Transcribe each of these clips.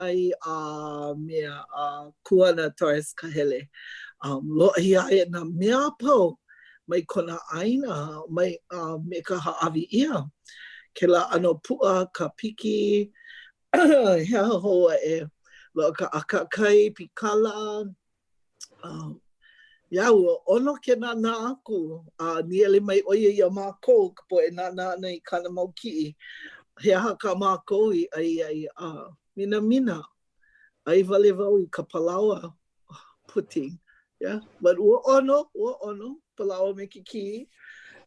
ai mea kuana Torres ka hele. Loa ia e na mea pau mai kona ʻāina mai me ka hāʻawi ia. Ke la ano pua ka piki hea hoa e loa ka alakaʻi pikala. Ia ua ono ke nana aku ni ele mai oia ia mākou ka po e nana ana i kana mau kiʻi. He aha ka mākou i ai mina mina. Ai wale wau i ka palawa puti. Yeah, but ua ono palawa me ke ki.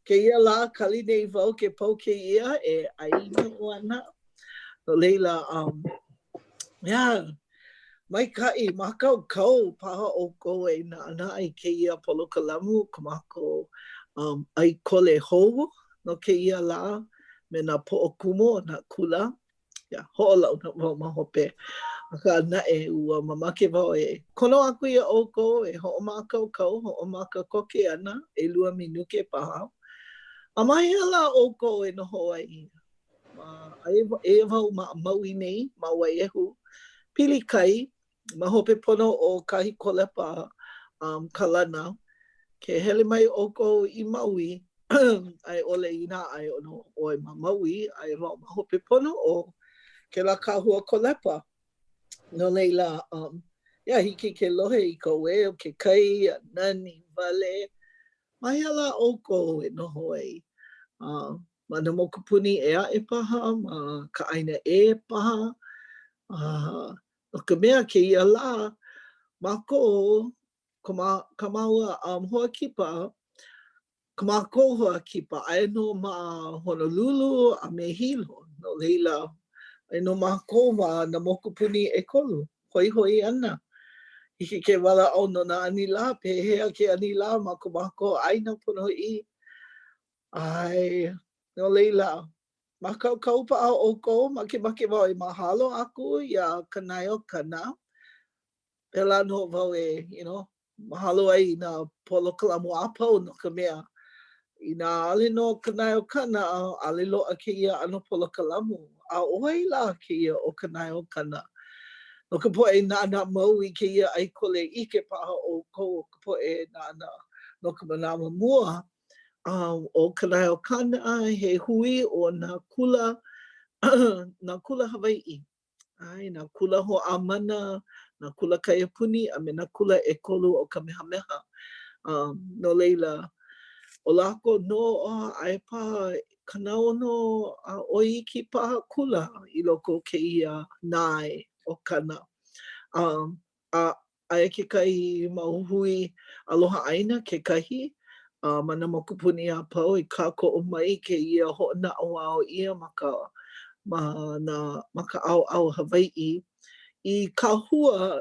Ke ia la kali nei wau ke pau ke ia e ʻāina o ana. No leila, yeah, mai kai makau kau paha o ko e na ana ai ke ia polokalamu ka mako ʻAi Kole hou no ke ia la me na poʻokumu na kula. Yeah, hoʻolau na wau mahope. Aka na e ua mamake wau e kono aku ia ʻoukou e hoʻomakau kau, hoʻomaka koke ana, ʻelua minuke paha. A mai ala ʻoukou e noho ai. E wau ma maui nei, ma Waiau, pili kai, ma hope pono o kahi kolepa kālena. Ke hele mai ʻoukou i maui, ai ole i nā ai ono oi ma maui, ai wau ma hope pono o ke la kāhua kolepa. No leila, ia hiki ke lohe i ka we o ke kai, a nani, wale. Mai ala ʻoukou e noho ai. Ma na mokupuni e a e paha, ma ka ʻaina e paha. No ka mea ke ia la, mako ka maua hoa kipa, ka mako hoa kipa, ae no ma Honolulu a me hilo. No leila, ai no mako ma na mokupuni e kolu, hoi hoi ana. Hiki ke wala au no na anila, pehea ke anila ma ka mako ʻāina pono i. Ai, no leila, makau kau pa a ʻoukou, make wau e mahalo aku ia kanai o kana. Pela no wau e, mahalo ai i nā polokalamu a pau no ka mea. I nā ale no kanai o kana, ale loa ke ia ano polokalamu. A oi la ke ia o kanai o kana. No ka poe nana mau i ke ia ʻai Kole ike paha ʻoukou, ka poe nana no ka manawa mua. O kanai o kana, he hui o nā kula, nā kula Hawaiʻi. Ai, nā kula hoʻamana, nā kula kaiapuni, a me nā kula ʻekolu o Kamehameha. No leila, o lako no ae paha kanao no oi ki paha kula i loko ke ia nāe o kana. Aia kekahi mau hui aloha ʻāina kekahi. Mana mokupuni a pau i kākoʻo mai ke ia hoʻonaʻauao ia ma ka ʻaoʻao Hawaiʻi. I ka hua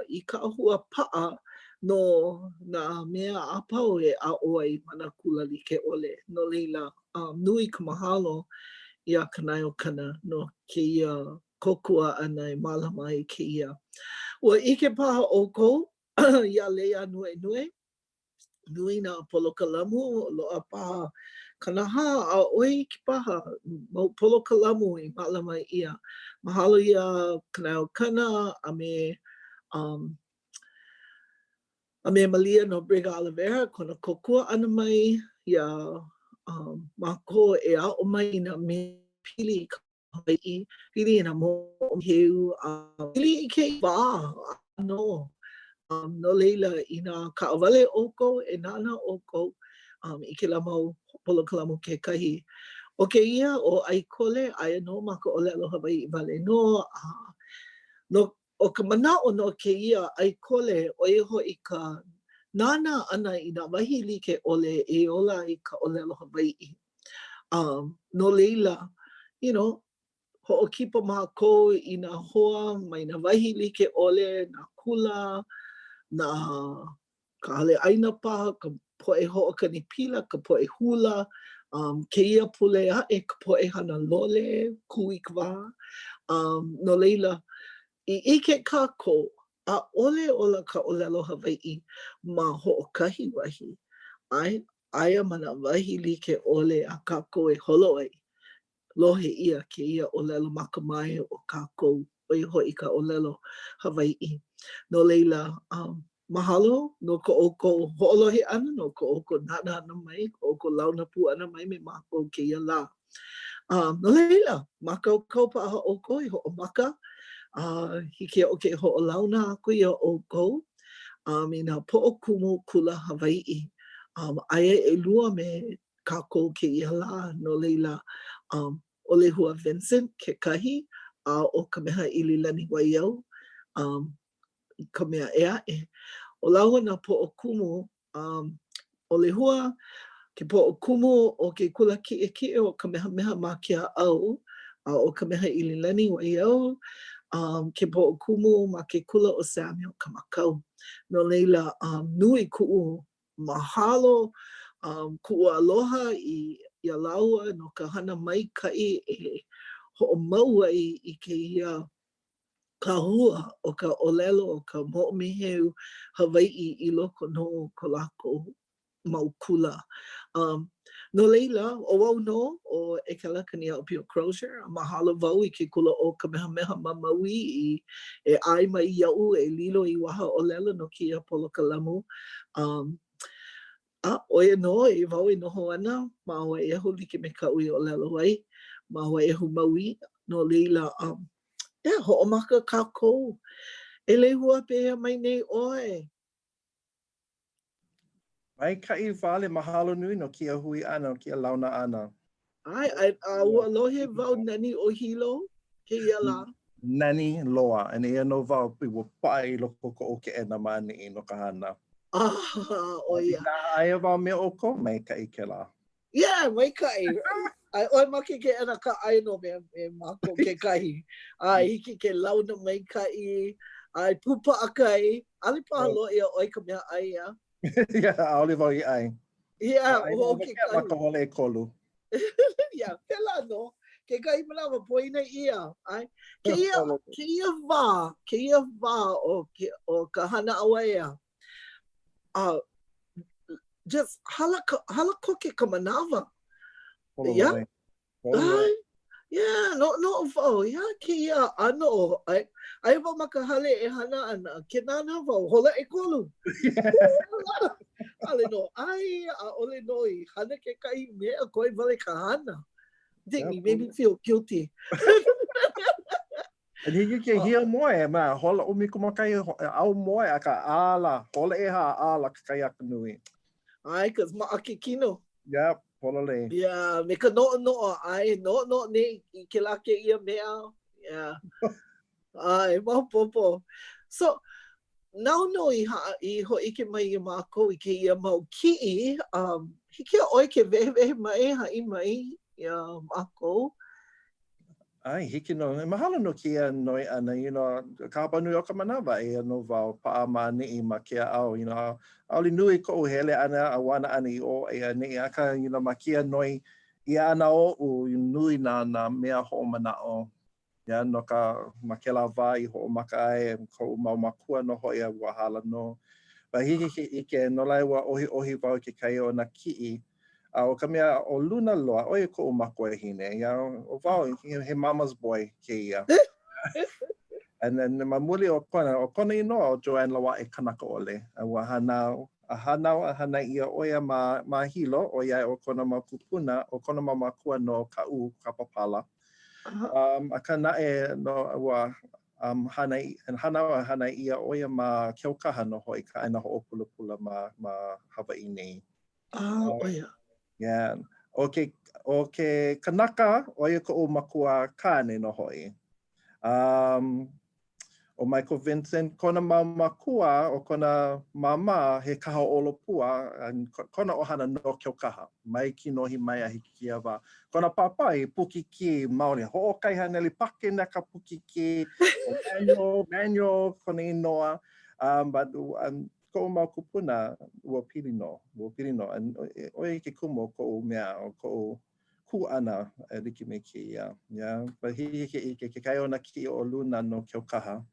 paʻa no nā mea a pau e aʻo ai mana kula like ʻole. No leila, nui ka mahalo i a kanai o kana no ke ia kokua ana e mālama i ke ia. Ua ʻike paha ʻoukou ia leia nue. Nui nā polokalamu, loa paha kanaha a oi ki paha mau polokalamu i mālama ia. Mahalo ia kanai o kana a me malia no Briga Olivera, kona kokua ana mai ia mako e a o mai na me pili ka Hawaiʻi, pili na mo heu, pili i ke wā, no. No leila i nā kaʻawale ʻoukou e nana ʻoukou i ke la mau polokalamu kekahi. O ke ia o ʻAi Kole aia no ma ka ʻōlelo Hawaiʻi wale no. O ka manaʻo no ke ia ʻAi Kole ʻo ia hoʻi ka nana ana i nā wahi like ʻole e ola i ka ʻōlelo Hawaiʻi. No leila, hoʻokipa mākou i nā hoa mai nā wahi like ʻole, nā kula, nā ka hale ʻaina paha, ka poʻe hoʻokani pila, ka poʻe hula, keia pule aʻe, ka poʻe hana lole, kui ka wā. No leila, i ike kākou, a ʻole ola ka ʻōlelo Hawaiʻi ma hoʻokahi wahi. Aia mana wahi like ʻole a kākou e holo ai. Lohe ia ke ia ʻōlelo makamai o kākou o o i hoi ka ʻōlelo Hawaiʻi. No leila, mahalo no ko oko hoʻolohe ana, no ko oko nana ana mai, ko oko launa pu ana mai me mākou kēia lā. No leila, makaukau paʻa oko i hoʻomaka, hiki o ke hoʻolauna aku i a oko, I nā Poʻokumu Kula Hawaiʻi. Aia ʻElua me kākou kēia lā, no leila, o Lehua Veincent kekahi, o Kamehaʻililani Waiau, ka mea e. O laua nā poʻokumu, o Lehua, ke poʻokumu o ke kula kiʻekiʻe o Kamehameha ma ke aʻau, o Kamehaʻililani Waiau, ke poʻokumu ma ke kula o Samuel Kamakau. No leila, nui kuʻu mahalo, kuʻu aloha i a lāua no ka hana maikaʻi e hoʻomau ai i kēia kahua o ka ʻōlelo o ka moʻomeheu Hawaiʻi i loko no ko lākou mau kula. No leila, o wau no o ʻekala ka niaʻopio Crozier, mahalo wau i ke kula o Kamehameha ma Maui e ʻai mai iaʻu e lilo i waha ʻōlelo no kia polokalamu. Oia no e wau i noho ana ma Waiau like me ka ui ʻōlelo ai ma Waiau Maui. No leila, hoʻomaka kākou. E lehua pēhea mai nei ʻoe. Maikaʻi wale mahalo nui no kia hui ana, no kia launa ana. Ai, ua lohe wau nani o hilo, kēia lā. Nani loa, and e no wau pi ua paʻa i loko ko o ke ena mani i no ka hana. Oia. Nā aia wau mea oko, maikaʻi ke lā. Yeah, maikaʻi. Ai, oi maki ke ana ka aino me mako ke kahi. Ai, hiki ke launa maikaʻi, ai, pupa akai. Ali paha loa ia oi ka mea ai, ia. Ia, aole wau i ai. Ia, o ke kahi. Maka hole e kolu. Ia, pela no. Ke kahi manawa poina ia. Ai, keia wā o ka hana awa ia. Just hala koke ka manawa. Yeah. Yeah, no wau. Yeah, keia ano. Ai wau maka hale e hana ana. Ke nana wau, hola e kolu. Ale no, ai, a ole no i hana ke kai mea koi wale ka hana. Ding, made me feel guilty. And hiki ke hia moe, ma, hola umi kumakai au moe a ka ala, hola e ha ala ka kai aka nui. Ai, cause maʻake kino. Yep, hola le. Yeah, me ka noʻo, ai, noʻo ne i ke lake ia mea. Yeah. Ai, mahopopo. So, nau no i hoʻike mai i mākou i ke ia mau kiʻi, hiki a oi ke wehewehe mai, haʻi mai, ia mākou. Ai, hiki no, mahalo no kia noi ana, you know, ka hapa nui o ka manawa e no wau paa ma ni'i ma kia au, you know, auli nui ko u hele ana, a wana ana i o e a ni'i aka, you know, ma kia noi i ana o u nui na mea ho manao. Ya, no ka makela wā i ho maka ai, ko mau makua no hoi a wahala no. Ba hiki ike no lai wa ohi wau ke kai o na ki'i, o ka mea o luna loa, oi ko o makua hine, ya, o wau, he mama's boy kēia. And then ma muli o kona inoa o Joanne Lawa e kanaka ole. A hana ia oia ma hilo, o iai o kona ma pupuna, o kona ma makua no ka papala. A ka nae no ua hana ia oia ma keaukaha no hoi ka ʻaina hoʻopulapula ma Hawaiʻi nei. Oia. Yeah. O ke kanaka, oia ko o makua kāne no hoi. O Michael Veincent, kona makua o kona mama he kaha olopua, kona ohana no keaukaha. Mai ki nohi mai a hiki kia wā. Kona papai, puki ki maoli. Hoʻokaiha neli pake na ka puki ki, o manual, kona inoa. But ko o mau kupuna, ua pili no. Oi ke kumo ko o mea, o ko o ku ana e riki me ki ia. But hiki ke kai ona ki o luna no keaukaha.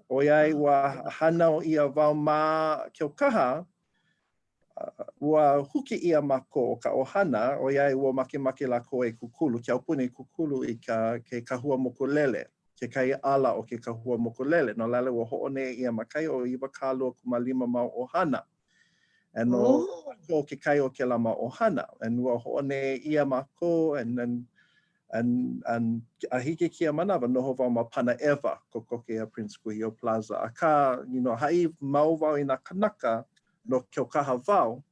O iai ua hana o ia wau ma keaukaha, ua huki ia mako o ka ohana, o iai ua make lako e kukulu, kia upune kukulu i ke kahua mokulele. ke kai ala o ke kahua mokulele. No lale wa hoʻone ia makai o iwa kālua kumalima mau ohana. And no o ke kai o ke lama ohana. And wa hoʻone ia mako and a hiki kia manawa noho wau ma pana ewa ko koke a Prince Kuhio Plaza. A ka, hai mau wau i nā kanaka no ke o kaha wau,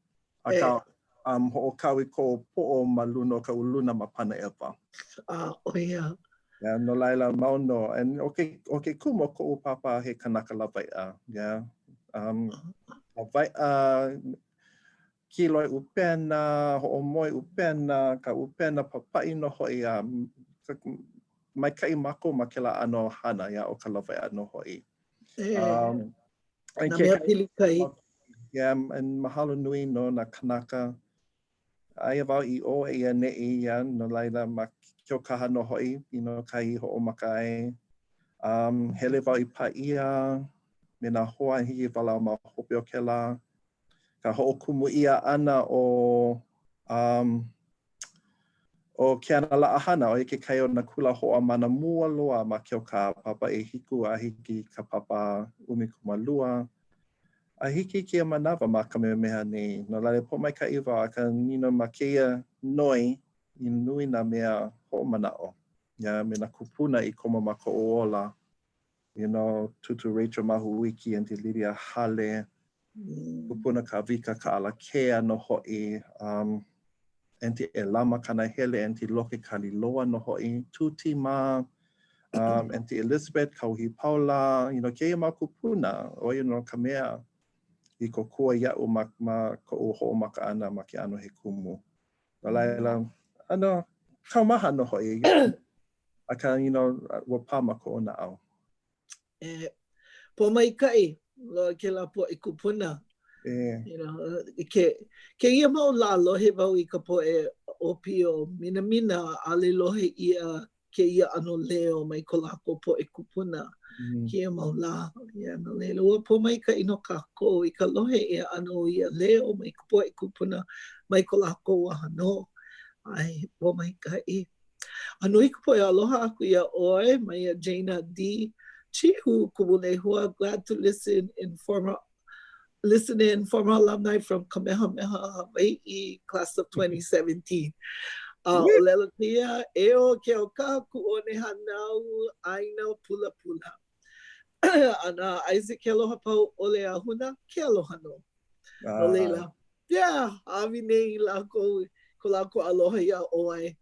a ka hoʻokawi ko poʻo ma luna o ka uluna ma pana ewa. Oia. Yeah, no laila mau no. And okay kumo ko papa he kanaka Lawaiʻa. Yeah. Lawaiʻa kiloi upena, hoʻomoi upena, ka upena papaʻi no hoʻi mai kai mako ma kela ano hana ya o ka Lawaiʻa no hoʻi. Na mea pili kai. Yeah, and mahalo nui no na kanaka. Aia wau I o ia neʻi ia no laila ma kio kaha no hoʻi, kai hoʻomaka ai. Hele wau I paia, me nā hoa hiki wala ma hope o kela. Ka hoʻokumu ia ana o ke ana laʻahana o ke kai o na kula hoa mana mua loa ma kio ka papa e hiku a hiki ka papa umikumalua. A hiki kia manawa ma Kamehameha nei. No lale po mai ka iwa ka ma kēia noi I nui na mea hoʻomanaʻo. Yeah, me na kupuna I koma ma ko oola. Tutu Rachel Mahuiki and Te Liria Hale. Kupuna ka vika ka alakaʻi no hoʻi. And Te Lama kana hele and Te Loke Kaliloa no hoʻi. Tuti ma. And Te Elizabeth Kauhi Paula. Kēia ma kupuna. O ka mea. I ko kua ia'u ma ko o ho'omaka ana ma ke ano he kumu. No laila, kaumaha no ho'i. A ka, wa pā ma ko o na au. Po mai kai, loa ke la po I kupuna. Ke ia mau la lohe wau I ka po e opio mina ale lohe ia ke ia ano leo mai ko lako po e kupuna. Kia mau la, no leila ua po mai ka ino kako I ka lohe ia ano ia leo mai ka po e kupuna mai ko lako a no. Ai, po mai ka I. Ano I ka po e aloha aku ia oe mai a Jaina D. Chihu kumu Lehua, glad to listen in former alumni from Kamehameha Hawaiʻi, class of 2017. Olela pia, eo ke o kaku o ne hanau ʻāina pulapula. Ana Isaac ke aloha pau ole ahuna, ke aloha no. No leila. Yeah, awi nei ko lako aloha ia oe.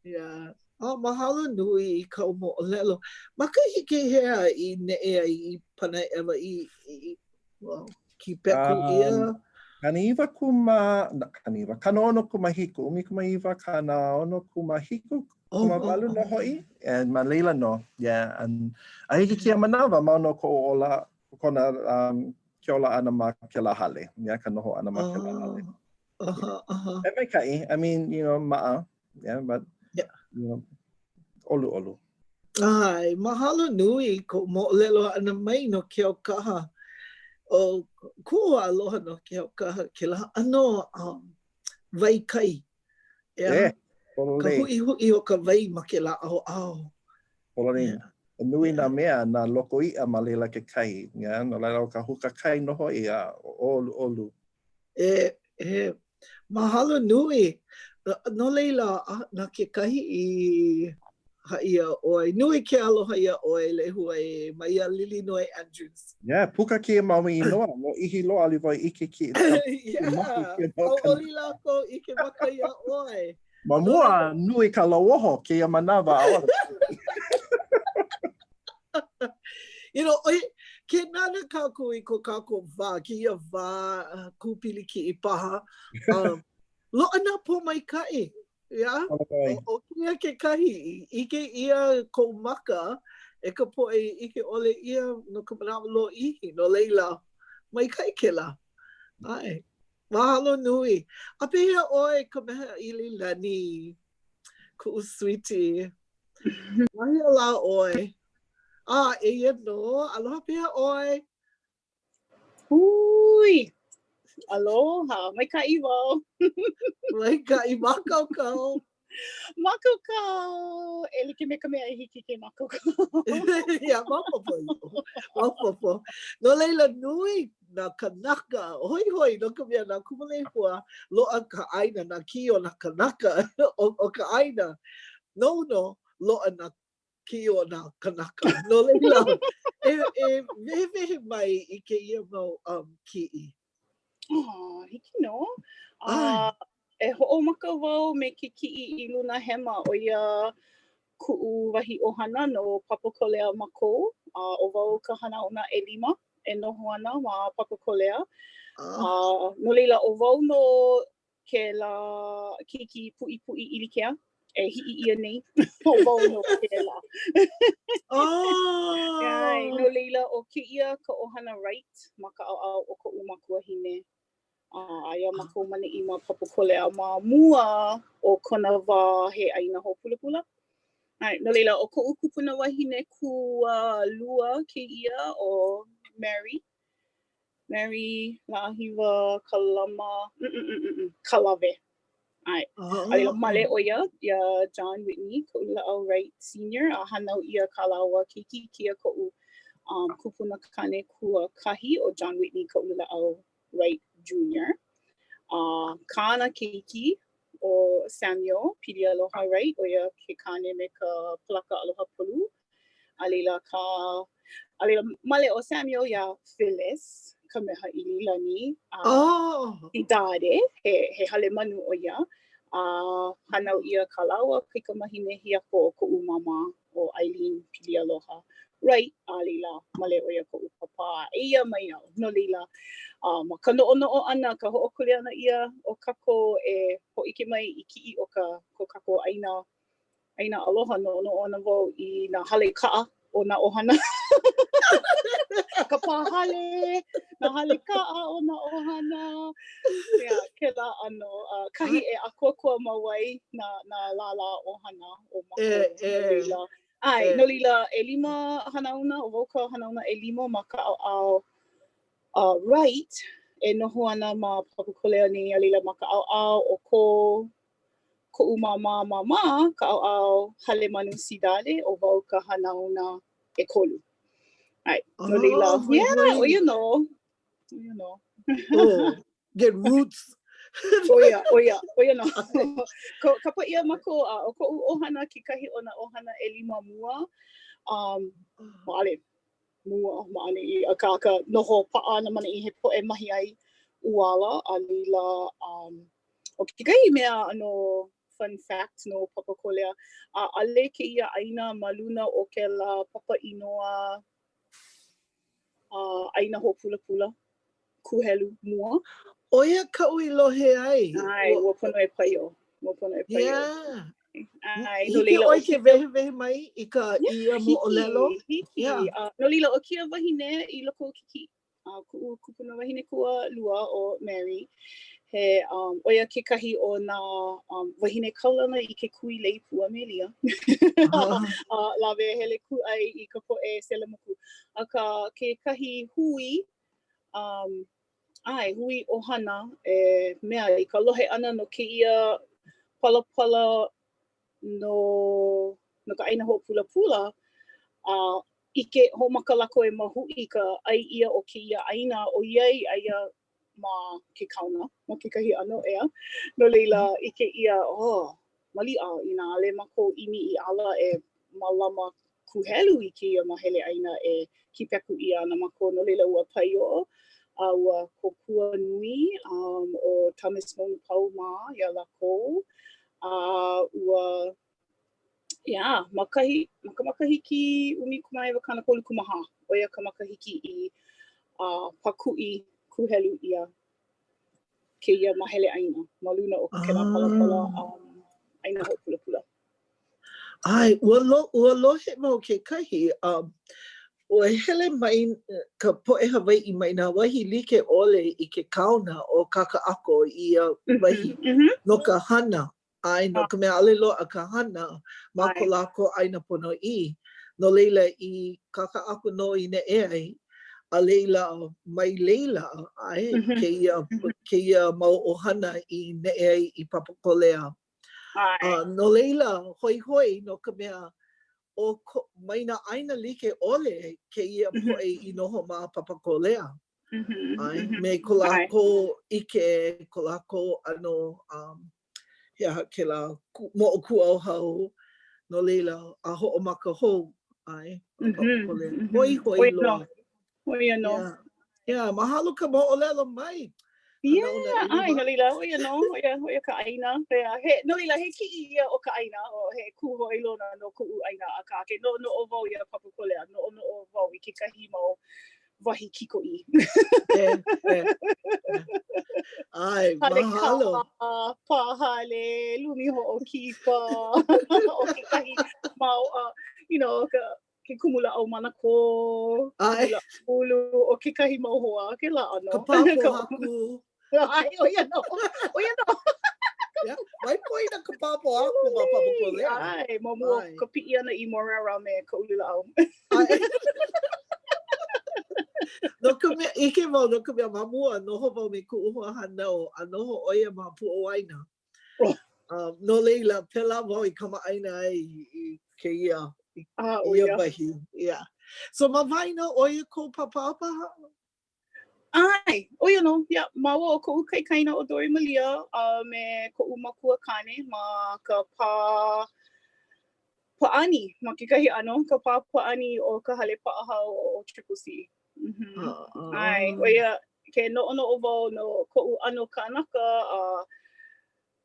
Yeah. Mahalo nui I ka umo olelo. Maka hiki hea I neʻe ai I pana ewa I ki peku ia. Kaniwa kaniwa. Kana ono kumahiku. Umi kumaiwa kana ono kumahiku. Kumawalu no hoʻi. And ma leila no. Yeah. And a hiki kia manawa ma no ko ola kona ke ola ana ma ke la hale. Yeah, ka noho ana ma ke la hale. E mai kai. I mean, ma'a. Yeah, but olu. Ai, mahalo nui ko moʻolelo ana mai no ke o kaha. O kua aloha no ke o kaha ke la ano vai kai. Yeah. Ka hui o ka vai ma ke la ao. Polani. Nui na mea na loko ia ma leila ke kai. Yeah, no laila o ka huka kai noho ia olu. Mahalo nui. No leila na ke kahi I haia oi. Nui ke aloha ia oi Lehua e mai a Lili Noi Andrews. Yeah, puka kia maui I noa. No ihi loa ali vai ike ki. Yeah. O oli lako ike maka ia oi. Mamua nui ka lauoho ke ia manawa aora. Ke nana kako I ko kako wā, ki ia wā kūpili ki I paha. Loa nā po mai kai. Yeah? O kia ke kahi, ike ia ko maka, e ka po e ike ole ia no ka manawa lo ihi, no leila, mai kai ke la. Ai, mahalo nui. A pehea oe Kamehaʻililani, kuʻu sweetie. Mahia la oe. E ia no, aloha pehea oe. Hui! Aloha, mai ka iwo. Mai ka I mākaukau. Mako ka e like me ka mea e hiki ke mako ka. Ia, mapopo. No leila nui na kanaka, hoi no ka mea na kumalehua loa ka ʻaina na kio na kanaka o ka ʻaina. No, loa na kio na kanaka. No leila, vehe mai I ke ia mau ki'i. Oh, hiki no. E hoʻomaka wau me ke ki'i I luna hema o ia kuʻu wahi ʻohana no Papakolea Mākou. O wau ka hanauna ʻelima e noho ana ma Papakolea. No leila o wau no ke la kiki puʻipuʻi ʻilikea e hiʻi ia nei o wau no ke la. No leila o keia ka ʻohana right ma ka ʻaoʻao o koʻu makuahine. Aia Mākou manaʻi ma Papakolea ma mua o kona wā he ʻaina hoʻopulapula. No leila o koʻu kupuna wahine lua kēia o Mary Lāhiwa Kalama Kalave. Leila male o ia John Whitney koʻu laʻau Wright Senior a hanau ia ka lāua keiki kia koʻu kupuna kane kua kahi o John Whitney koʻu laʻau Wright Junior. Kāna keiki o Samuel pili aloha Wright o ia ke kane me ka palaka aloha polu. A leila male o Samuel ia Phyllis Kamehaʻililani. I dāde he hale manu o ia. Hanau ia ka lāua kaikamahine hiako o koʻu mama o Eileen pili aloha Wright. A leila male o ia koʻu papa eia mai au. No leila ma ka noʻonoʻo ʻana ka hoʻokule ana ia o kako e hoʻike mai I kiʻi o ko kako ʻaina aloha noʻonoʻo ana wau I nā hale kaʻa o nā ʻohana. Ka pāhale, nā hale kaʻa o nā ʻohana. Kēlā ʻano kahi e akuakua ma wai nā lālā ʻohana o Mākou. No leila e lima hanauna o wau ka hanauna e lima ma ka ʻaoʻao Right e noho ana ma Papakolea nei a leila ma ka ʻaoʻao o koʻu mama ka ʻaoʻao hale manu sidale o wau ka hanauna e kolu. No leila, o you know. Get roots. O ia no. Ka paia mako o koʻu ʻohana kekahi o nā ʻohana e lima mua. Maʻale. Mua maʻani I ka noho paʻa na manaʻi he poʻe mahi ai uala a leila o kekahi mea ano fun fact no Papakolea ale keia ʻaina ma luna o ke la papa inoa ʻaina hoʻopulapula kuhelu mua. O ia kaʻu I lohe ai. Ua pono e paio. No leila o ke vehe mai I ka ia mo olelo. No leila o kia wahine I loko o kiki. Kupuna wahine kua lua o Mary. He oia kekahi o nā wahine kaulana I ke kui leipua melia. Lawe hele kuʻai I ka poʻe selemuku. Aka kekahi hui hui ʻohana mea I ka lohe ana no keia palapala no ka ʻaina hoʻopulapula ʻike hoʻomaka lako e mahuʻi ka ʻai ia o keia ʻaina o iai aia ma ke kauna ma kekahi ʻano ea. No leila ʻike ia maliʻa I nā ale mako ʻimi I ala e malama kuhelu I keia ma hele ʻaina e kipeku ʻia ana mako. No leila ua paioʻo ua kokua nui o Thomas Monu Pau ma ia lākou. Ua makahiki ʻumikumaewa kanakolu kumaha o ia ka makahiki I pakuʻi kuhelu ia keia ma hele ʻaina ma luna o kēlā palapala ʻaina hoʻopulapula. Ua lohe mau kekahi ua hele mai ka poʻe Hawaiʻi mai nā wahi like ʻole I ke kauna o kakaʻako I ia wahi no ka hana. No ka mea ale loa ka hana ma ko lākou ʻaina ponoʻi. No leila I kakaʻako no I neʻe ai a leila mai leila keia mau ʻohana I neʻe ai I Papakolea. No leila, hoi hoi, no ka mea, o mai na ʻaina like ole kēia poʻe I noho ma papakolea. Me ko lākou ʻike, ko lākou ano, hea ke la moʻokua hau, no leila, a hoʻomaka hou, papakolea. Hoi hoi loa. Mahalo ka moʻolelo mai. No lila, oia ka ʻaina. No lila, he kiʻi ia o ka ʻaina, o he kuho I lona no kuʻu ʻaina a ka ke no o wau ia papakolea, no o wau I kekahi mau wahi kikoʻi. Ai, mahalo. Pahale, lumi hoʻokipa, o kekahi mau, ke kumula au manako, kumula ulu, o kekahi mau hoa, ke la ano. Ka pāpo haku. Ai, oia no. Mai poi na ka pāpo haku ma papakolea. Ai, mamua ka piʻi ana I morara me ka ulila au. No ka mea, ike wau no ka mea mamua, noho wau me kuʻuhua hanau, a noho oia ma puʻoaina. No leila, pela wau I kamaʻaina ai I kēia. Ia wahi. So ma waina oia ko papapa? Ai, oia no, maua o koʻu kaikaina o Dori Malia, me koʻu makua kane ma ka pāani, ma kekahi ano, ka pāani o ka hale paʻahau o Triple C. Ai, oia, ke noʻonoʻo wau no koʻu ano kanaka,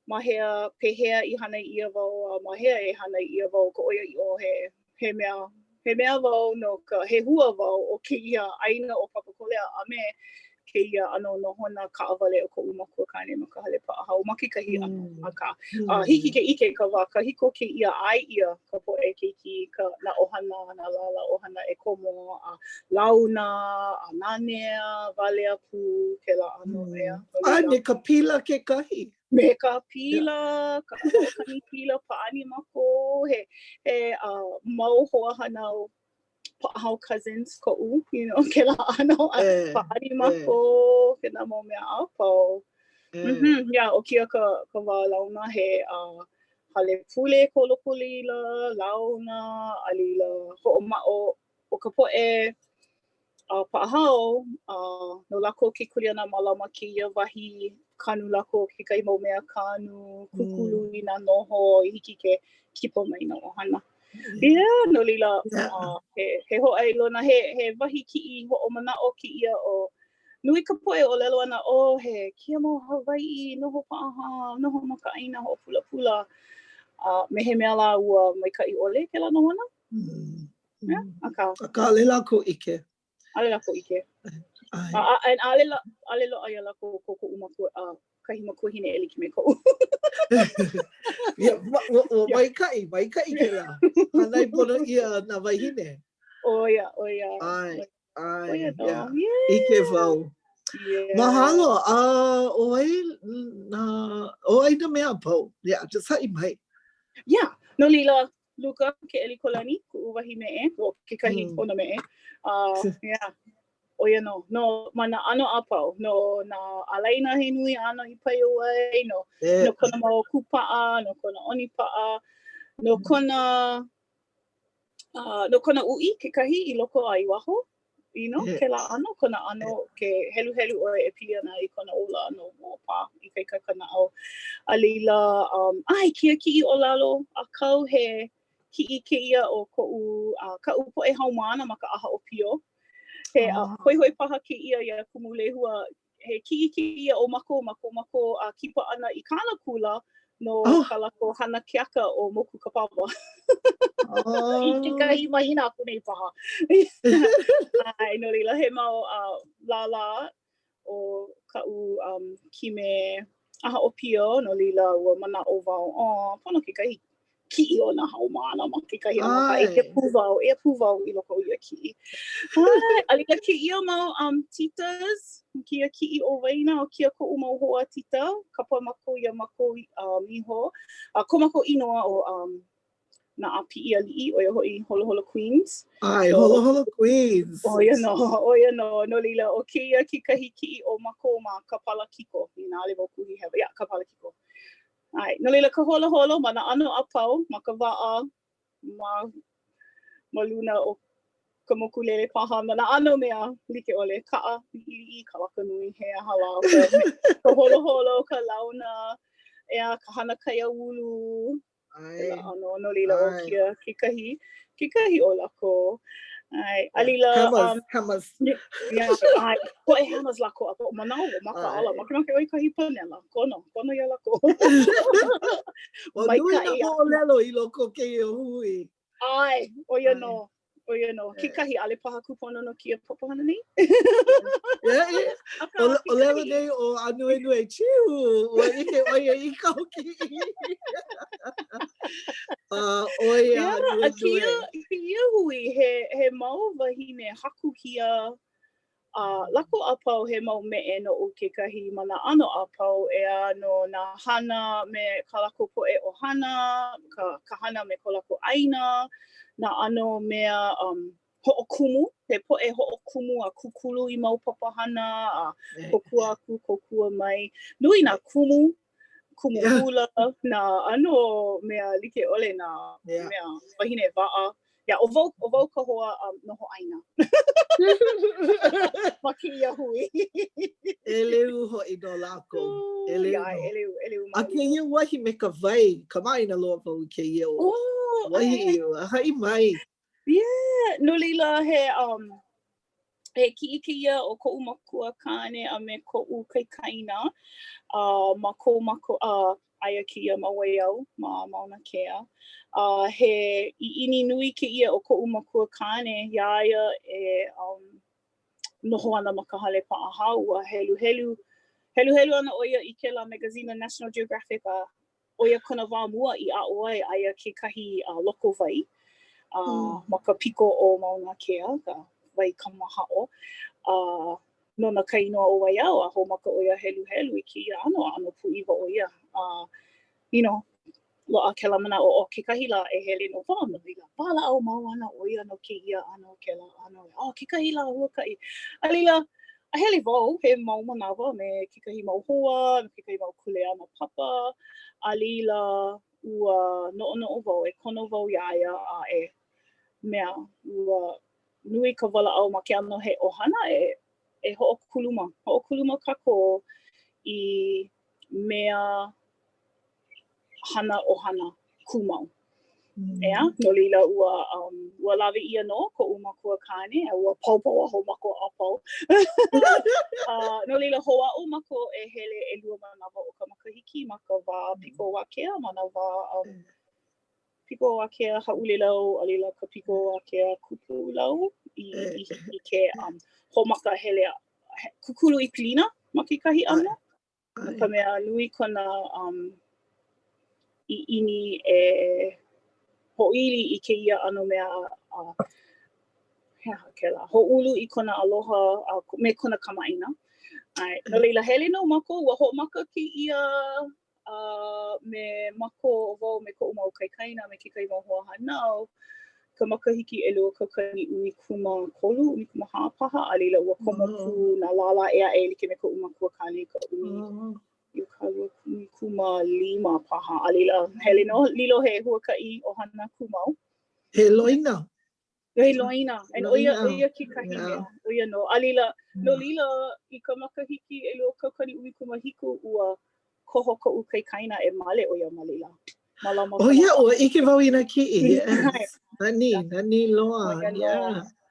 ma hea pehea I hana ia wau, ma hea e hana ia wau, ko oia iʻo he mea wau no ka he hua wau o kēia ʻaina o papakolea a me kēia ano nohona kaʻawale o koʻu makua kane ma ka hale paʻahau ma kekahi ano a ka. Hiki ke ʻike ka wā kahiko kēia ʻai ia ka poʻe keiki na ʻohana, na lala ʻohana e komo, a launa, a nanea, walea pū, ke la ano ea. Me ka pila kekahi. Me ka pila, ka hoʻokani pila pāani mako, he mau hoa hanau paʻahau cousins koʻu, ke la ano, pāani mako, ke nā mau mea a pau. O kia ka wā launa he hale pule kolopulila, launa, a lila hoʻomaʻo o ka poʻe paʻahau, no lako ke kuleana mālama kēia wahi kanu lako kekahi mau mea kanu, kukulu I nā noho, I hiki ke kipo mai nā ʻohana. No lila, he hoʻai lona, he wahi kiʻi hoʻomanaʻo kēia o nui ka poʻe o lelo ana he kia mau Hawaiʻi, noho paʻaha, noho ma ka ʻaina hoʻopulapula. Me he mea la ua maikaʻi ʻole ke la nohona? A ka lela ko ike. Ale lako ike. Ale loa ia lako ko koʻu makua, kahi makua hine e like me koʻu. Maikaʻi ke la. Hanai pono ia nā wahine. Oia. Ike wau. Mahalo, oi na mea pau. Just haʻi mai. No lila, Luka, ke ʻelikolani, kuʻu wahi me e, o kekahi ona me e. Oia no, mana ano a pau, no na alaina he nui ana I pai oai, no kona mau kupaʻa, no kona ʻonipaʻa, no kona uʻi kekahi I loko a Iwaho, ke la ano, kona ano ke helu ʻoe e pili ana I kona ola ano o pā I kaika kanaʻau. A leila, kia kiʻi o lalo, a kau he kiʻi kēia o koʻu kaʻu poʻe haumāna ma ka ʻaha o pio. He hoihoi paha kēia ia kumu Lehua, he kiʻi kēia o mako kipa ana I kāna kula no ka lako hana keaka o moku kapapa. I kekahi mahina aku nei paha. No lila, he mau lala o kaʻu kime aha o pio, no lila ua manaʻo wau, pono kekahi kiʻi o nā haumāna ma kekahi ano e pū wau I loko o ia kiʻi. A lila kēia mau titas, kia kiʻi o waina o kia koʻu mau hoa tita, kapa mako ia mako miho. Ko mako inoa o nā apiʻi aliʻi o ia hoʻi Holoholo Queens. Holoholo Queens. Oia no, no lila o kēia kekahi kiʻi o mako ma ka pala kiko. I nā ale wau kuhi hewa. Ka pala kiko. Ai, no leila ka holo ma na ano a pau, ma ka wa'a, ma luna o ka mokulele paha, ma na ano mea like ole, ka'a, hili ka waka nui, he a halau, ka holo, ka launa, ea ka hana kaia ulu, ano, no leila o kia, kikahi o lako. Ai, alila, hamas. Yeah, ai, ko e hamas lako, apo manao, maka ala, maka oi kahi panela, kono ia lako. O nui na ho'olelo I loko kēia hui. Ai, oia no, kikahi ale paha kupono no kia popahana nei. O lelo nei o anue chiu, o ike oia I kauki. Oia nue. Kia hui, he mau wahine haku kia, lako a pau he mau me'e no o kekahi mana ano a pau ea no na hana me ka lako po'e o hana, ka hana me ko lako ʻaina, na ano mea hoʻokumu, he po'e hoʻokumu a kukulu I mau papahana, a kokua mai. Nui na kumu hula, na ano mea like ole na mea wahine wa'a. Yeah, o vau ka hoa noho ʻaina. Ma kēia hui. Eleu ho'i no lako. Eleu. A kēia wahi me ka vai, ka mai na loa vau kēia o. Wahi hai mai. Yeah, no leila he ki'i kēia o ko'u makua kane a me ko'u kaikaina. Ma ko aia kia ma Waiau, ma mauna kea. He ini nui kēia o ko'u makua kane, iaia e noho ana ma ka hale pa'ahau, a helu ana oia I kēla magazine National Geographic, oia kona wā mua I a'o ai aia kekahi loko vai, ma ka piko o mauna kea, ka wai kamaha'o. No na kainoa o Waiau, a homaka oia helu I kēia ano pu'iwa oia. You know, loa kēla mana o kekahi la e hele no wā, no leila, pala au mau ana oia no kēia ano kēla ano. Kekahi la huaka'i. Alila, a hele wau, he mau manawa me kekahi mau hoa, me kekahi mau kuleana papa. Alila, ua no'o wau, e kono wau iaia a e mea, ua nui ka wala'au ma ke ano he ohana e ho'okuluma kako I mea hana ohana kumau. Ea, no leila ua lawe ia no ko'u makua kane, ua paupau a homako a pau. No leila hoa'o mako e hele ʻelua manawa o ka makahiki ma ka wā piko wakea, ma na wā piko wakea ha'ule lau, a leila ka piko wakea kupu lau I ke homaka hele kukulu I pilina ma kekahi ano. Ka mea nui kona I ini e ho'ili I kēia ano mea ho'ulu I kona aloha me kona kamaʻina. No leila hele no mako ua ho'omaka kēia me mako wau me ko'u mau kaikaina me kekahi mau hoa hanau. Ka makahiki ʻelua kakani ʻumikuma kolu, ʻumikuma hāpaha, a leila ua komoku na lala ea e like me ko'u makua kane ka ʻumikuma lima paha. A leila hele no lilo he huakaʻi o hana kumau. He loina. He loina. And oia kekahi mea. Oia no. A leila no lila I ka makahiki ʻelua kakani ʻumikuma hiku ua koho ko'u kaikaina e male oia ma leila. Ia, ua ike wau I na ki'i. Nani loa.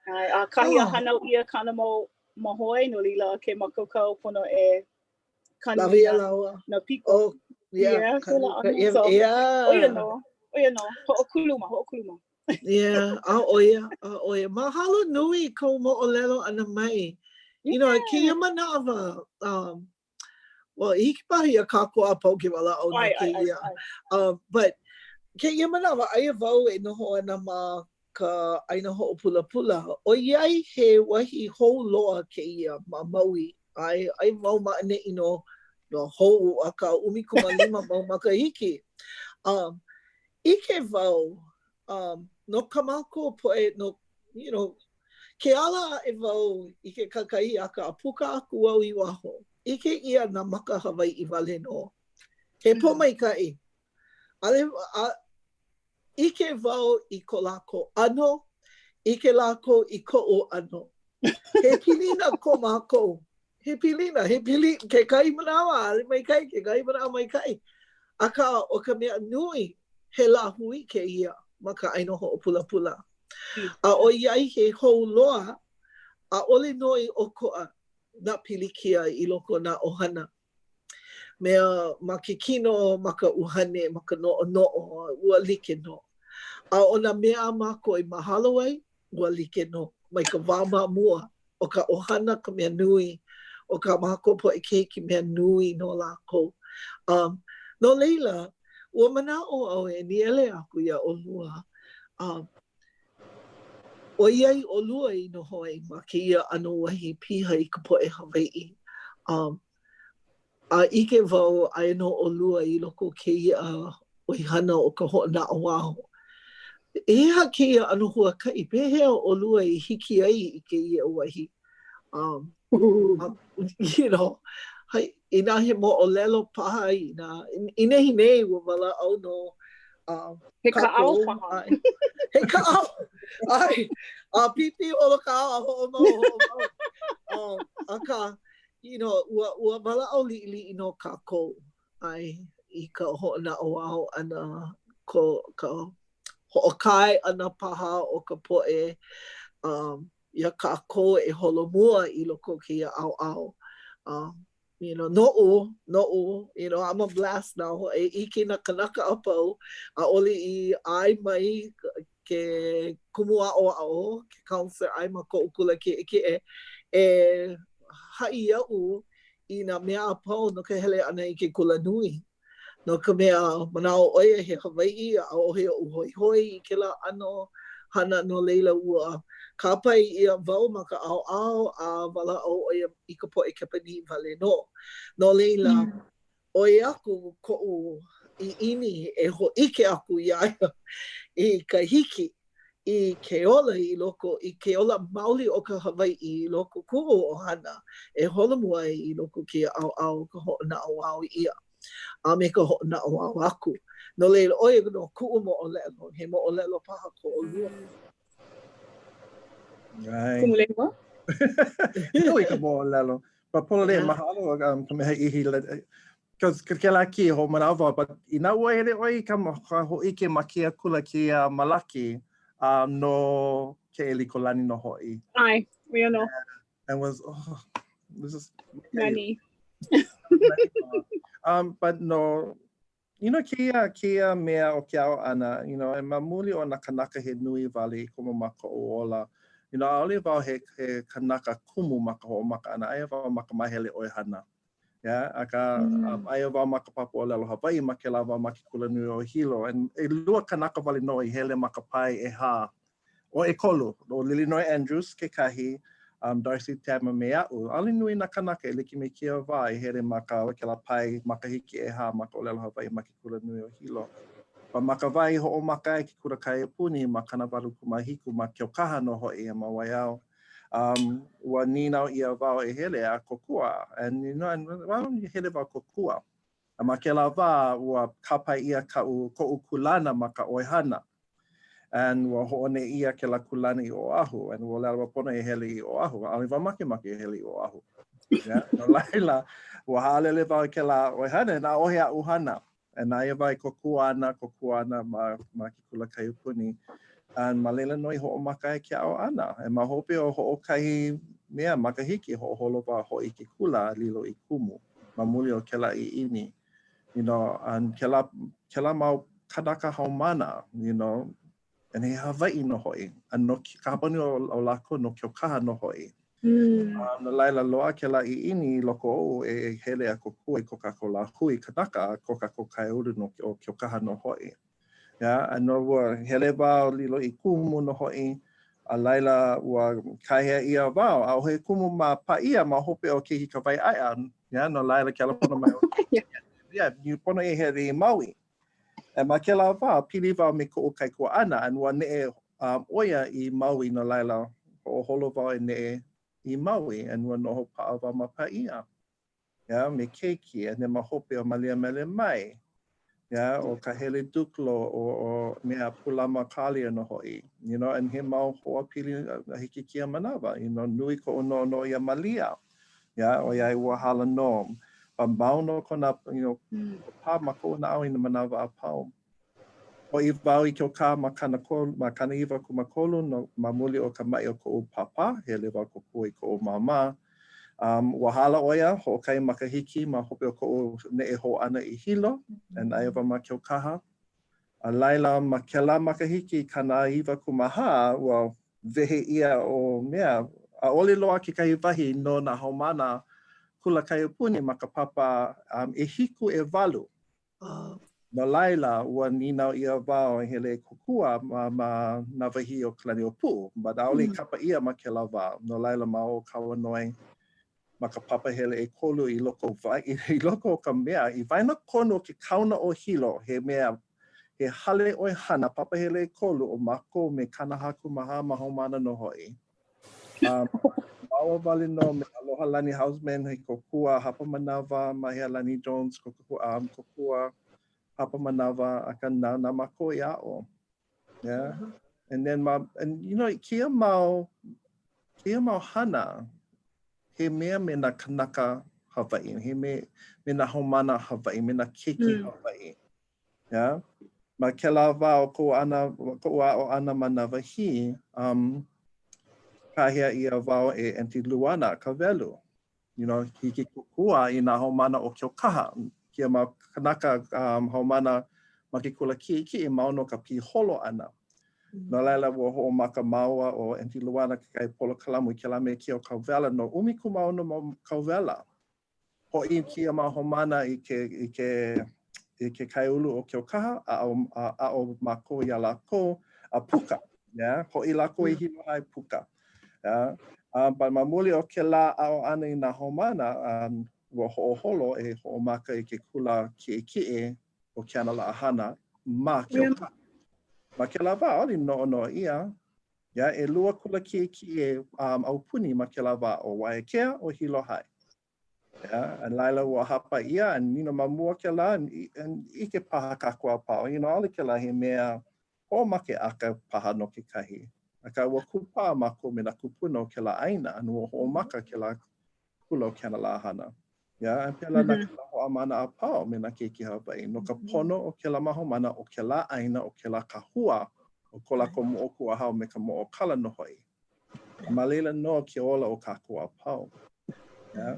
A kahi a hanau ia kana mau mahoi no lila ke makokau pono e kanina na piko. Yeah, oia no. Hoʻokuluma. Yeah, oia. Mahalo nui ko mo'olelo ana mai. You know, kēia manawa. Well, hiki pahi a kākua a pau ke wala au na kēia. But kēia manawa, aia wau e noho ana ma ka ʻaina hoʻopulapula. O iai he wahi hou loa kēia ma maui. Ai mau ma'aneʻi no hou a ka ʻumikuma mau makahiki. Ike wau, no ka mako poe no, you know, ke ala e wau I ke kakai a ka puka aku au I waho. Ike ia na maka Hawaiʻi wale no. He po mai kai. Ike wau I ko lako ano, ike lako I ko o ano. He pilina ko mako. He pilina, ke kai manawa, mai kai, ke kai manawa mai kai. Aka o ka mea nui, he Lāhui kēia, ma ka ʻaina hoʻopulapula. A o iai he hou loa, a ole noi ʻokoʻa na pilikia I loko na ʻohana. Mea ma ke kino, ma ka uhane, ma ka noʻonoʻo, ua like no. A ona mea mako I mahalo ai, ua like no. Mai ka wāma mua, o ka ʻohana ka mea nui, o ka mako po e keiki mea nui no lākou. No leila, ua manaʻo au e niele aku ia ʻolua. O iai ʻolua I no hoi ma kēia ano wahi piha I ka poʻe Hawaiʻi. A ike wau aia no ʻolua I loko kēia oihana o ka hoʻonaʻauao. Eha kēia ano huakaʻi, pehea ʻolua I hiki ai I kēia wahi. You know, ina he moʻolelo paha ina. I nehi nei ua walaʻau no he kaʻao paha. He kaʻao. Ai, a pipi o lo kaʻao, hoʻomau. Aka, you know, ua walaʻau liʻiliʻi no kākou. Ai, I ka hoʻonaʻauao ana, ka hoʻokae ana paha o ka poʻe. Ia kākou e holomua I loko kia ʻaoʻao. You know, noʻu, you know, I'm a blast now. E ike na kanaka apau, a ole I ai mai ke kumua o ke counselor ai ma koʻukula ke e haʻi iaʻu I na mea apau no ka hele ana I ke kula nui. No ka mea manao oia he Hawaiʻi, a o he uhoihoi I kela ano, hana no leila ua kāpai ia wau ma ka ʻaoʻao a walaʻau oia I ka poʻe kepani wale no. No leila, oi aku koʻu I ini e hoʻike aku ia I ka hiki I ke ola I loko, I ke ola maoli o ka Hawaiʻi I loko kuʻu ʻohana e holomua I loko kia ʻaoʻao ka hoʻonaʻauao ia. A me ka hoʻonaʻauao aku. No leila, oia no kuʻu moʻolelo, he moʻolelo paha ko ʻolua. Kumu Lehua? Nui ka moʻolelo. Pa pola le mahalo Kamehaʻililani. Because ke la ki ho manawa, but ina ua hele oi ka hoʻike ma kia kula kia malaki no ke ʻelikolani no hoʻi. Ai, we know. And was, this is... Nani. But no, you know, kia mea o ke ao ana, you know, e mamuli o na kanaka he nui wale I kuma maka o ola. You know, aole wau he kanaka kumu maka ho maka ana, aia wau maka mahele oi hana. Yeah, aka aia wau maka papu o lelo Hawaii ma ke lawa ma ke kula nui o hilo. And e lua kanaka wale no I hele maka pai e ha. O e kolu, o Lilinoy Andrews ke kahi, Darcy Tama Mea'u. Ali nui na kanaka e liki me kia wā I here maka o ke la pai maka hiki e ha maka o lelo Hawaii ma ke kula nui o hilo. Pa maka wai ho o maka e ki kura kai e puni ma kana waru kumahiku ma ke o kaha no hoi e ma Waiau. Ua ninau ia wau e hele a kokua. And you know, well, hele wau kokua. A ma ke la wā ua kapai ia ka'u ko'u kulana ma ka oihana. And ua hoʻone ia ke la kulani I Oahu. And ua lea pono e hele I Oahu. Ali wa make e hele I Oahu. Yeah, no laila, ua haalele wau ke la oihana na ohe a uhana. And na ia wai kokua ana ma ki kula kaiupuni. And ma leila noi hoʻomaka e ke ao ana. E ma hope o hoʻokahi mea makahiki hoʻoholo wau hoʻi ke kula lilo I kumu. Ma muli o ke la I ini. You know, and ke la mau kanaka haumana, you know, and he Hawaii no hoi. And no ka hapani o lako no ke o kaha no hoi. No laila loa ke la I ini loko o e hele a kokua I koka ko Lāhui kanaka koka ko kaiuru no ke o kaha no hoi. Yeah, and no ua hele wau lilo I kumu no hoi. A laila ua kaihea ia wau. A ohe kumu ma paia ma hope o kehi ka vai aia. Yeah, no laila ke ala pono mai. Yeah, you pono e here I Maui. E ma ke la wā, pili wau me ko o kai kua ana, and ua ne oia I Maui no laila, o holo wau e ne I Maui, and ua noho paa wau ma paia. me keiki, and then ma hope o malia mele mai, o ka hele duklo o mea pulama kālena no hoi, and he mau hoa pili hiki kia manawa, nui ko no ia malia, o iai ua hala no, pa mau no kona, pā mako na au ina manawa a pau. O I wau I kio kā ma kana iwa ku makolu no mamuli o ka mai o ko o papa, hele wau ko pui ko o mama. Wahala oia, ho kai makahiki ma hope o ko o ne e ho ana I hilo, and ai wa ma kio kaha. A laila ma kela makahiki kana iwa ku maha, wa vehe ia o mea, a ole loa ki kai wahi no na haumana kula kai puni ma ka papa e hiku e walu. No laila, ua nina ia wao hele kukua ma na wahi o klani o pu, but aoli kapa ia ma ke la wao. No laila ma o kawa noi ma ka papa hele e kolu I loko o ka mea. I vaina kono ke kauna o hilo he mea, he hale oi hana papa hele e kolu o mako me kanahaku maha mahomana no hoi. Maua wale no me aloha lani houseman he kokua hapa manawa, mahea lani Jones kokua hapa manawa aka na mako iao. Yeah. And then kia mau hana he mea me na kanaka Hawaiʻi, he me na homana Hawaiʻi, me na keiki Hawaiʻi. Yeah. Ma ke la wao ko ana manawa hi, kahea ia wao e Auntie Luana ka velu. Hiki kukua I na homana o kio kaha. Kia ma kanaka haumana ma ke kula ki mauno ka pi holo ana. No laila ua hoʻomaka maua o Auntie Luana ka kai polo kalamu I ke la me kia o kauwela no umi ku mauno ma kauwela. Hoʻi kia ma homana I ke kaiulu o kio kaha a o mako ia lako a puka. Yeah? Hoʻi lako I hino ai puka. Yeah? But mamuli o ke la ao ana I na homana ua hoʻoholo e hoʻomaka I ke kula kiʻe o ke ana laʻahana ma kio kaha. Ma ke la wā oli no ia. Yeah? ʻElua kula kiʻe au puni ma ke la wā o Waiau o hilo hai. Yeah? And laila ua hapa ia, and mamua ke la, and ike paha kakua pao. Ole ke la he mea hoʻomake aka paha no ke kahi. Aka ua kupa mako me na kupuna o ke la ʻāina, and ua hoʻomaka ke la kula o ke ana laʻahana. Yeah, and pela na ke la hoʻamana a pao me na keiki Hawaiʻi. No ka pono o ke la mahomana o ke la ʻāina o ke la kahua o ko lako moʻoku a hau me ka moʻokala no hoi. Ma leila no ke ola o kākua a pao. Yeah.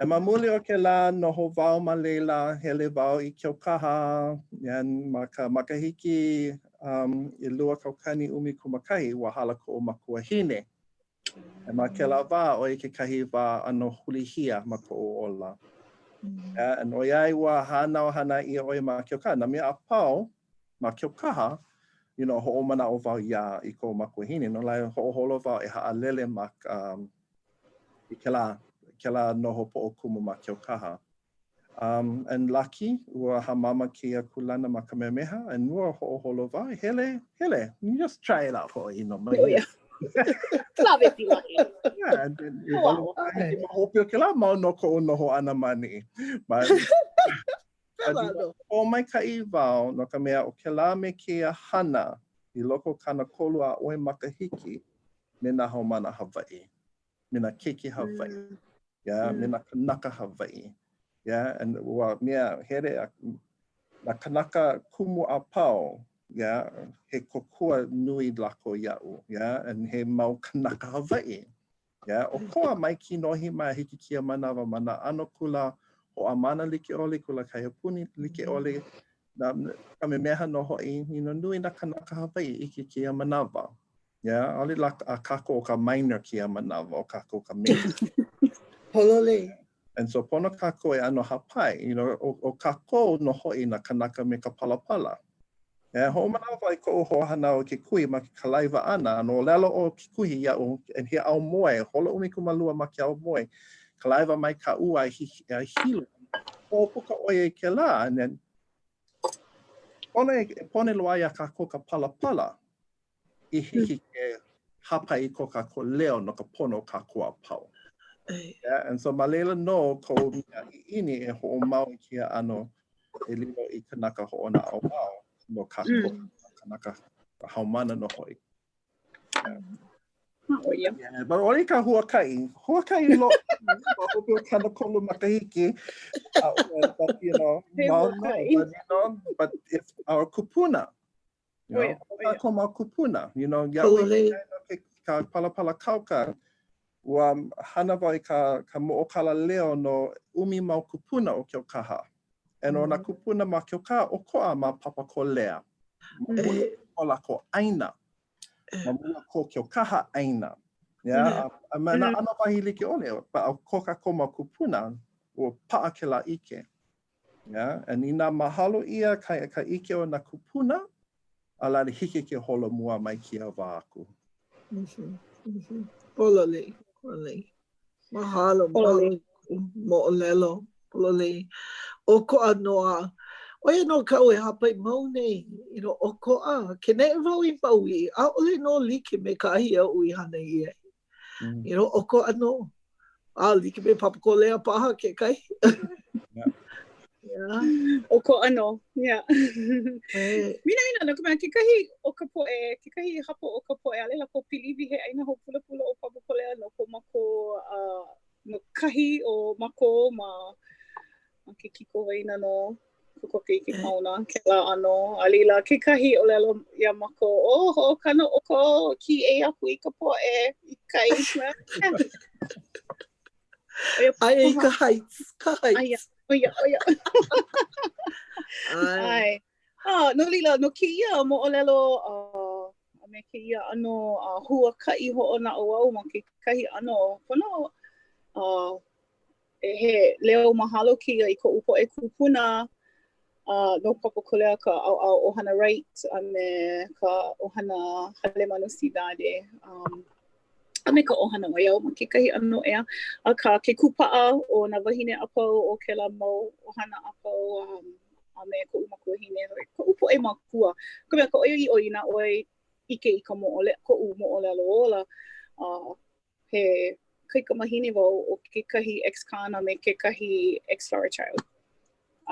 E mamuli o ke la noho wao ma leila hele wao I kio kaha, and ma ka makahiki ʻElua kaukani umi kumakahi ua hala ko o makuahine. E ma ke la wā o ke kahi wā ano hulihia ma ko o ola. And o iai ua hana I oi ma kio kaha. Na mea a pau ma kio kaha, hoʻomana o wau ia I ko makuahine. No lai hoʻoholo wau e haʻalele ma I ke la noho poʻokumu ma kio kaha. And lucky, ua hamama kia kulana ma Kamehaʻililani, and ua hoʻoholo wau, hele, you just try it out ho, Yeah. Love it, yeah, and then I hope you kila mau no ko noho ana mani. But o mai kai wao no ka mea o ke la me kia hana I loko kana kolu a oe makahiki me na haumana Hawaiʻi, me na keiki Hawaiʻi, yeah, me na kanaka Hawaiʻi, yeah, and ua mea here na kanaka kumu a pao, yeah, he kokua nui lako iau, yeah, and he mau kanaka Hawaiʻi, yeah, o koa mai ki nohi mai hiki kia manawa mana ano kula o amana like ole kula kaiapuni like ole na Kamehaʻililani no hoi, nui na kanaka Hawaiʻi I ke kia manawa, yeah, ole la a kako o ka minor kia manawa o kako o ka major. Holole. And so pono kako e ano hapai, o kako no hoi na kanaka me ka palapala. Yeah, ho manawa I ko hohana o ke kui ma ke kalaiwa ana, no lelo o ke kuhi iau, and he au moe, holo umi kumalua ma ke au moe, kalaiwa mai ka ua I hilo, o puka oe ke la, and then pone loa ia kako ka palapala, I hiki ke hapai ko kako leo no ka pono kako a pau. Yeah, and so malela no ko ini e ho mau kia ano e lilo I kanaka ho ona au no kanaka haumana no hoi. Yeah, but ori ka huakai lo hope kana kolu makahiki but you know but if our kupuna you know ko ma kupuna you know ya ka pala kauka wa hana vai ka moʻokala leo no umi mau kupuna o kio kaha. E no na kupuna ma kio kaha ʻokoʻa ma papa ko lea. Ma la ko ʻaina. Ma mua ko kio kaha ʻaina. Yeah, na ana wahi like ole, pa au koka ko ma kupuna o paa ke la ike. Yeah, and ina mahalo ia ka ike o na kupuna, ala le hiki ke holo mua mai kia wa aku. Polole. Mahalo mo'olelo polole ʻokoʻa noa oia no kau e hapai mau nei you know ʻokoʻa ke neʻe wau I paui ʻaʻole no like me ka ahi aʻu I hana ia you know ʻokoʻa no like me papakolea paha ke kai ʻokoʻa no mina no ka mea kekahi o ka poʻe kekahi hapo o ka poʻe a lela ko pili he ʻaina hoʻopulapula o papakolea no ko mako no kahi o mako ma ke kiko waina no kukoke I ke kauna ke la ano alila ke kahi o lelo ia mako ho kana oko ki e aku I ka poʻe I kai ai ka heights oia ai no lila no kēia mo o lelo me kēia ano huakaʻi hoʻona au ma ke kahi ano pono he leo mahalo kia I koʻu poʻe kupuna no papakolea ka au ohana right a me ka ohana hale manusidade a me ka ohana waiau ma kekahi ano ea a ka ke kupaʻa o na wahine apau o kela mau ohana apau a me koʻu makuahine koʻu poʻe makua ka mea ka ʻoiʻoi na ʻoi ike I ka koʻu moʻolelo ola he kaikamahine wau o kekahi ex-kana me kekahi ex-star child.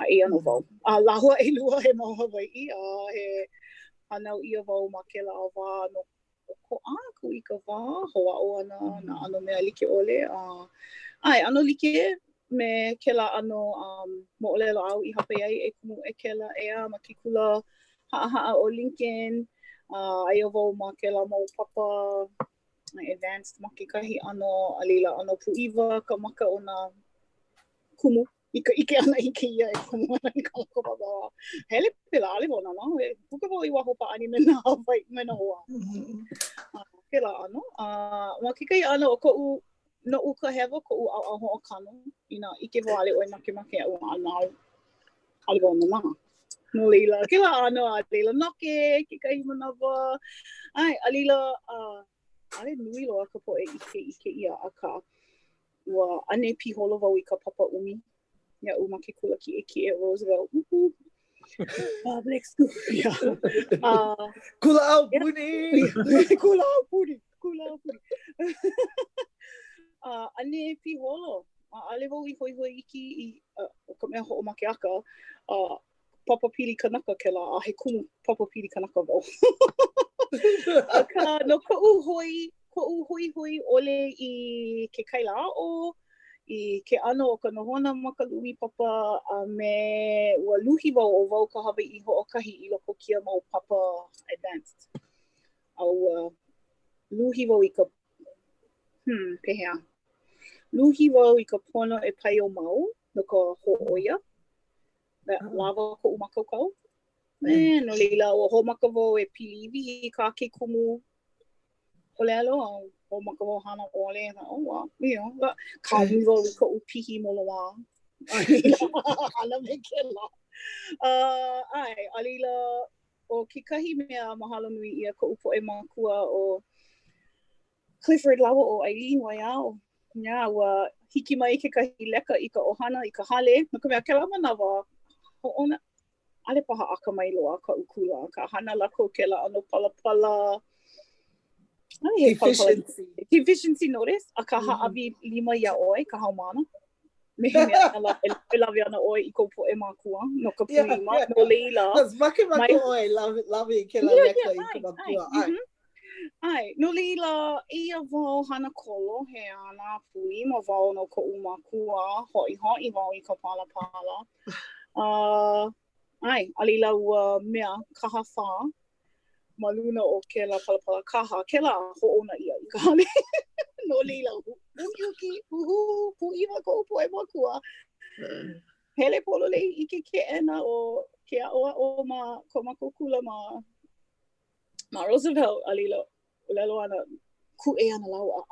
E ano wau. Lāua ʻElua he mau Hawaiʻi. He hanau ia wau ma ke la wā no ʻokoʻa ku I ka wā. Hoʻa'o ana na ano mea like ole. Ai, ano like me ke la ano moʻolelo au I hape ai e kumu ʻekela ea ma ke kula haʻahaʻa o Lincoln. Aia wau ma ke la mau papa advanced ma ke kahi ano alila ano puiwa ka maka o na kumu ike ana I kēia e kumu ana I ka maka baba hele pila ale wona no e puka wau I waho pa ani me na Hawaii me na hoa ke la ano ma ke kahi ano o koʻu no uka hewa koʻu au hoʻokano ina ike wau ale oi make au ana ale wona ma no leila ke la ano a leila noke ke kahi manawa ai alila ale nui loa ka poʻe ike ia aka ua ane piholo wau I ka papa umi ia uma ke kula ki e Roosevelt public school kula au puni ane piholo ale wau I hoi iki o ka mea hoʻomake aka papa pili kanaka ke la he kumu papa pili kanaka wau aka no koʻu hui ole I ke kailao I ke ano o ka nohona makalui papa me ua luhi wau o wau ka Hawaiʻi hoʻokahi I loko kia mau papa advanced au luhi wau I ka pehea luhi wau I ka pono e pai o mau no ka hoʻoia lava koʻu makaukau no leila ua hoʻomaka wau e piliwi I ka ke kumu o lelo hoʻomaka wau hana ʻole wow kaumi wau I koʻu pihi moloā hana me ke la ai alila o kekahi mea mahalo nui ia koʻu poʻe makua o Clifford Lawa o Eileen Waiau ua hiki mai kekahi leka I ka ʻohana I ka hale no ka mea kela manawa hoʻona ale paha aka mai loa ka ukula ka hana lako ke la ano palapala Efficiency. Efficiency notice. A ka ha'awi 5 ia oi, ka haumana. Me he mea e lawe ana oi I ko poʻe mākua. No ka puima, no leila. That's maki oi, lawe I ke la leka I ka mākua. Ai, no leila, ia wau hana kolo he ana pui ma wau no koʻu mākua. Hoʻi wau I ka pala. Ai, a leila ua mea kaha whā. Ma luna o ke la palapala kaha, ke la hoʻona ia I ka hale. No leila, uki, puiwa ko poe makua. Hele polo lei I ke ena o ke aoa o ko makokula ma Roosevelt a leila. Ulelo ana kuʻe ana lāua.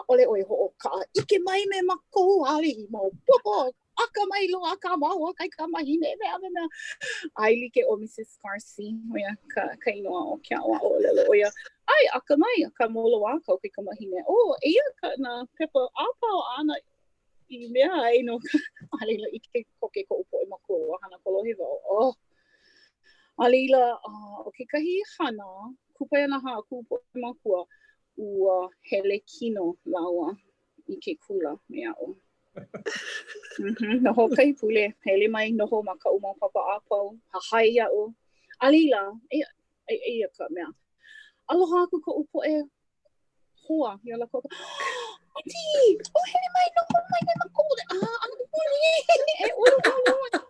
Ole oi hoʻokaʻa. Ike mai me makou ali I mau popo. Aka mai loa ka mau kai ka mahine mea. Ai like o Mrs. Garcia. Oia ka inoa o ke aoa o lelo oia. Ai aka mai ka moloa kau ke ka mahine. Eia ka na pepa apau ana I mea ai no alila ike koke ko upo e makua hana kolohe wau. Alila o ke kahi hana kupai ana ha kupo e makua ua hele kino lāua I ke kula mea o. Noho kai pule, hele mai noho ma ka umau papa apau, hahai iau. Alila, eia ka mea. Aloha aku ka upo e hoa, ia la koka. Ati, hele mai noho mai me makole. Aku puli.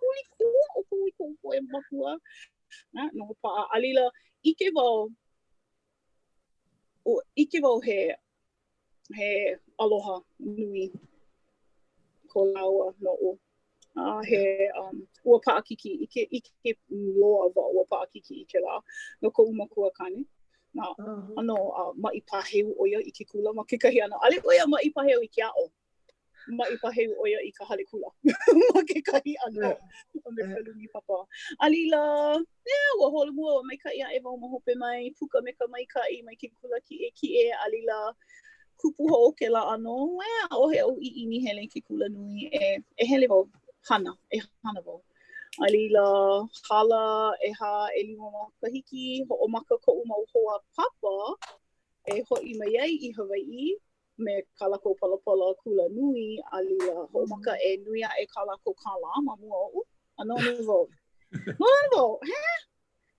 Puli kua, puli ko upo e makua. Noho paa. Alila, ike wau he aloha nui. Ko lāua noʻu. He ua paʻakiki ike loa wau ua paʻakiki I ke lā. No koʻu makua kane. Ano maʻi pāheu ʻoia I ke kula ma kekahi ana. Ale ʻoia maʻi pāheu I ke aʻo. Maʻi pāheu ʻoia I ka hale kula. Ma kekahi ana. O me ka lumi papa. Alila, ua holomua o maikaʻi aʻe wau ma hope mai. Puka me ka maikaʻi mai ke kula kiʻe. Alila, kupu hoʻokela ano, ʻaʻohe au iʻini hele ke kula nui e hele wau hana wau. Alila, hala, ʻeha, ʻelima makahiki, hoʻomaka koʻu mau hoa papa e hoʻi mai ai I Hawaiʻi me ka lako palapala kula nui. Alila, hoʻomaka e nui e ka lako kālā ma mua oʻu. Ano wau. No wau,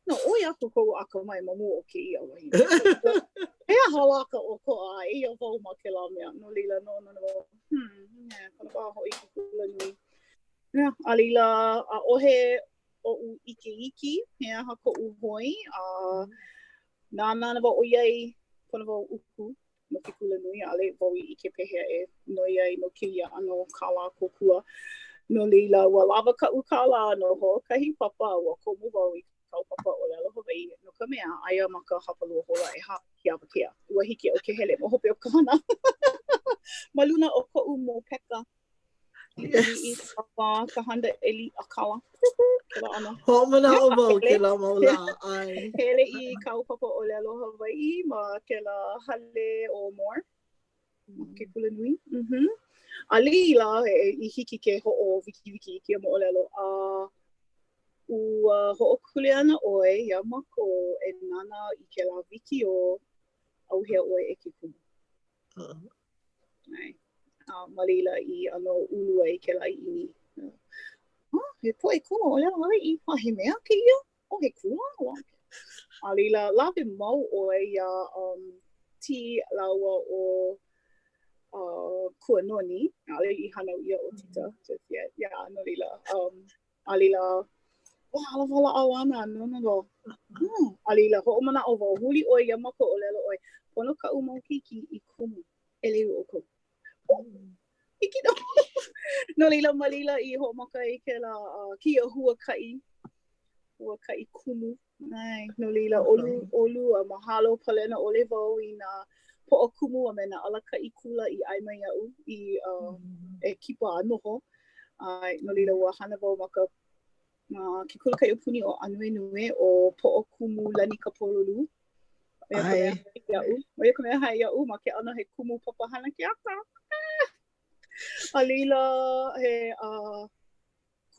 No, oi aku koʻu aka mai ma mua o ke ia wahine. Hea halaka o koʻa, ia wau ma ke la mea. No lila, no wau. Kana wā hoi ke kula nui. Alila, ʻaʻohe oʻu ike, hea ha koʻu hoi. Nāna wau o iai, kana wau uku no ke kula nui. Ale wau I ke pehea e noi ai no kēia ano kālā kōkua. No lila, ua lawa kaʻu kālā no hoʻokahi papa, ua komu wau I papa o le aloha Hawaiʻi no ka mea aia ma ka hapalua hola e ha hiawa kea. Ua hiki o ke hele mo hope o ka hana. Ma luna o koʻu mo peka. Yes. Ka handa eli a kala. Kela ana. Hoʻomana o wau ke la maula. Ai. Hele I kau papa o le aloha Hawaiʻi ma ke la hale o more. Ke kula nui. Alila I hiki ke hoʻo wiki kia mo o le alo. Ua hoʻokule ana ʻoe ia mako e nana I ke la wikiō auhea ʻoe e ke kumu. Malila I ano ulu ai ke la iʻini. He poʻekumu o le Hawaiʻi. He mea keia? He kula? Alila lawe mau ʻoe ia ti lāua o kuanoni. Ale I hanau ia o tita. Ia, no lila. Alila Hala awana no. Alila hoʻomana o wau huli ʻoe ia mako o lelo ʻoe. Pono kaʻu mau kiki I kumu. Eleu o kou. Iki no. No lila malila I hoʻomaka I ke la kia huakaʻi. Huakaʻi kumu. Ai, no lila olu a mahalo palena ole wau I nā poʻokumu a me nā alakaʻi kula I ʻai mai iaʻu I e kipa anoho. Ai, no lila ua hana wau maka ke kula kai opuni o Anuenue o Poʻokumu Lani Kapololu. Oia ka mea hai iau ma ke ana he kumu papahana ke aka. Alila he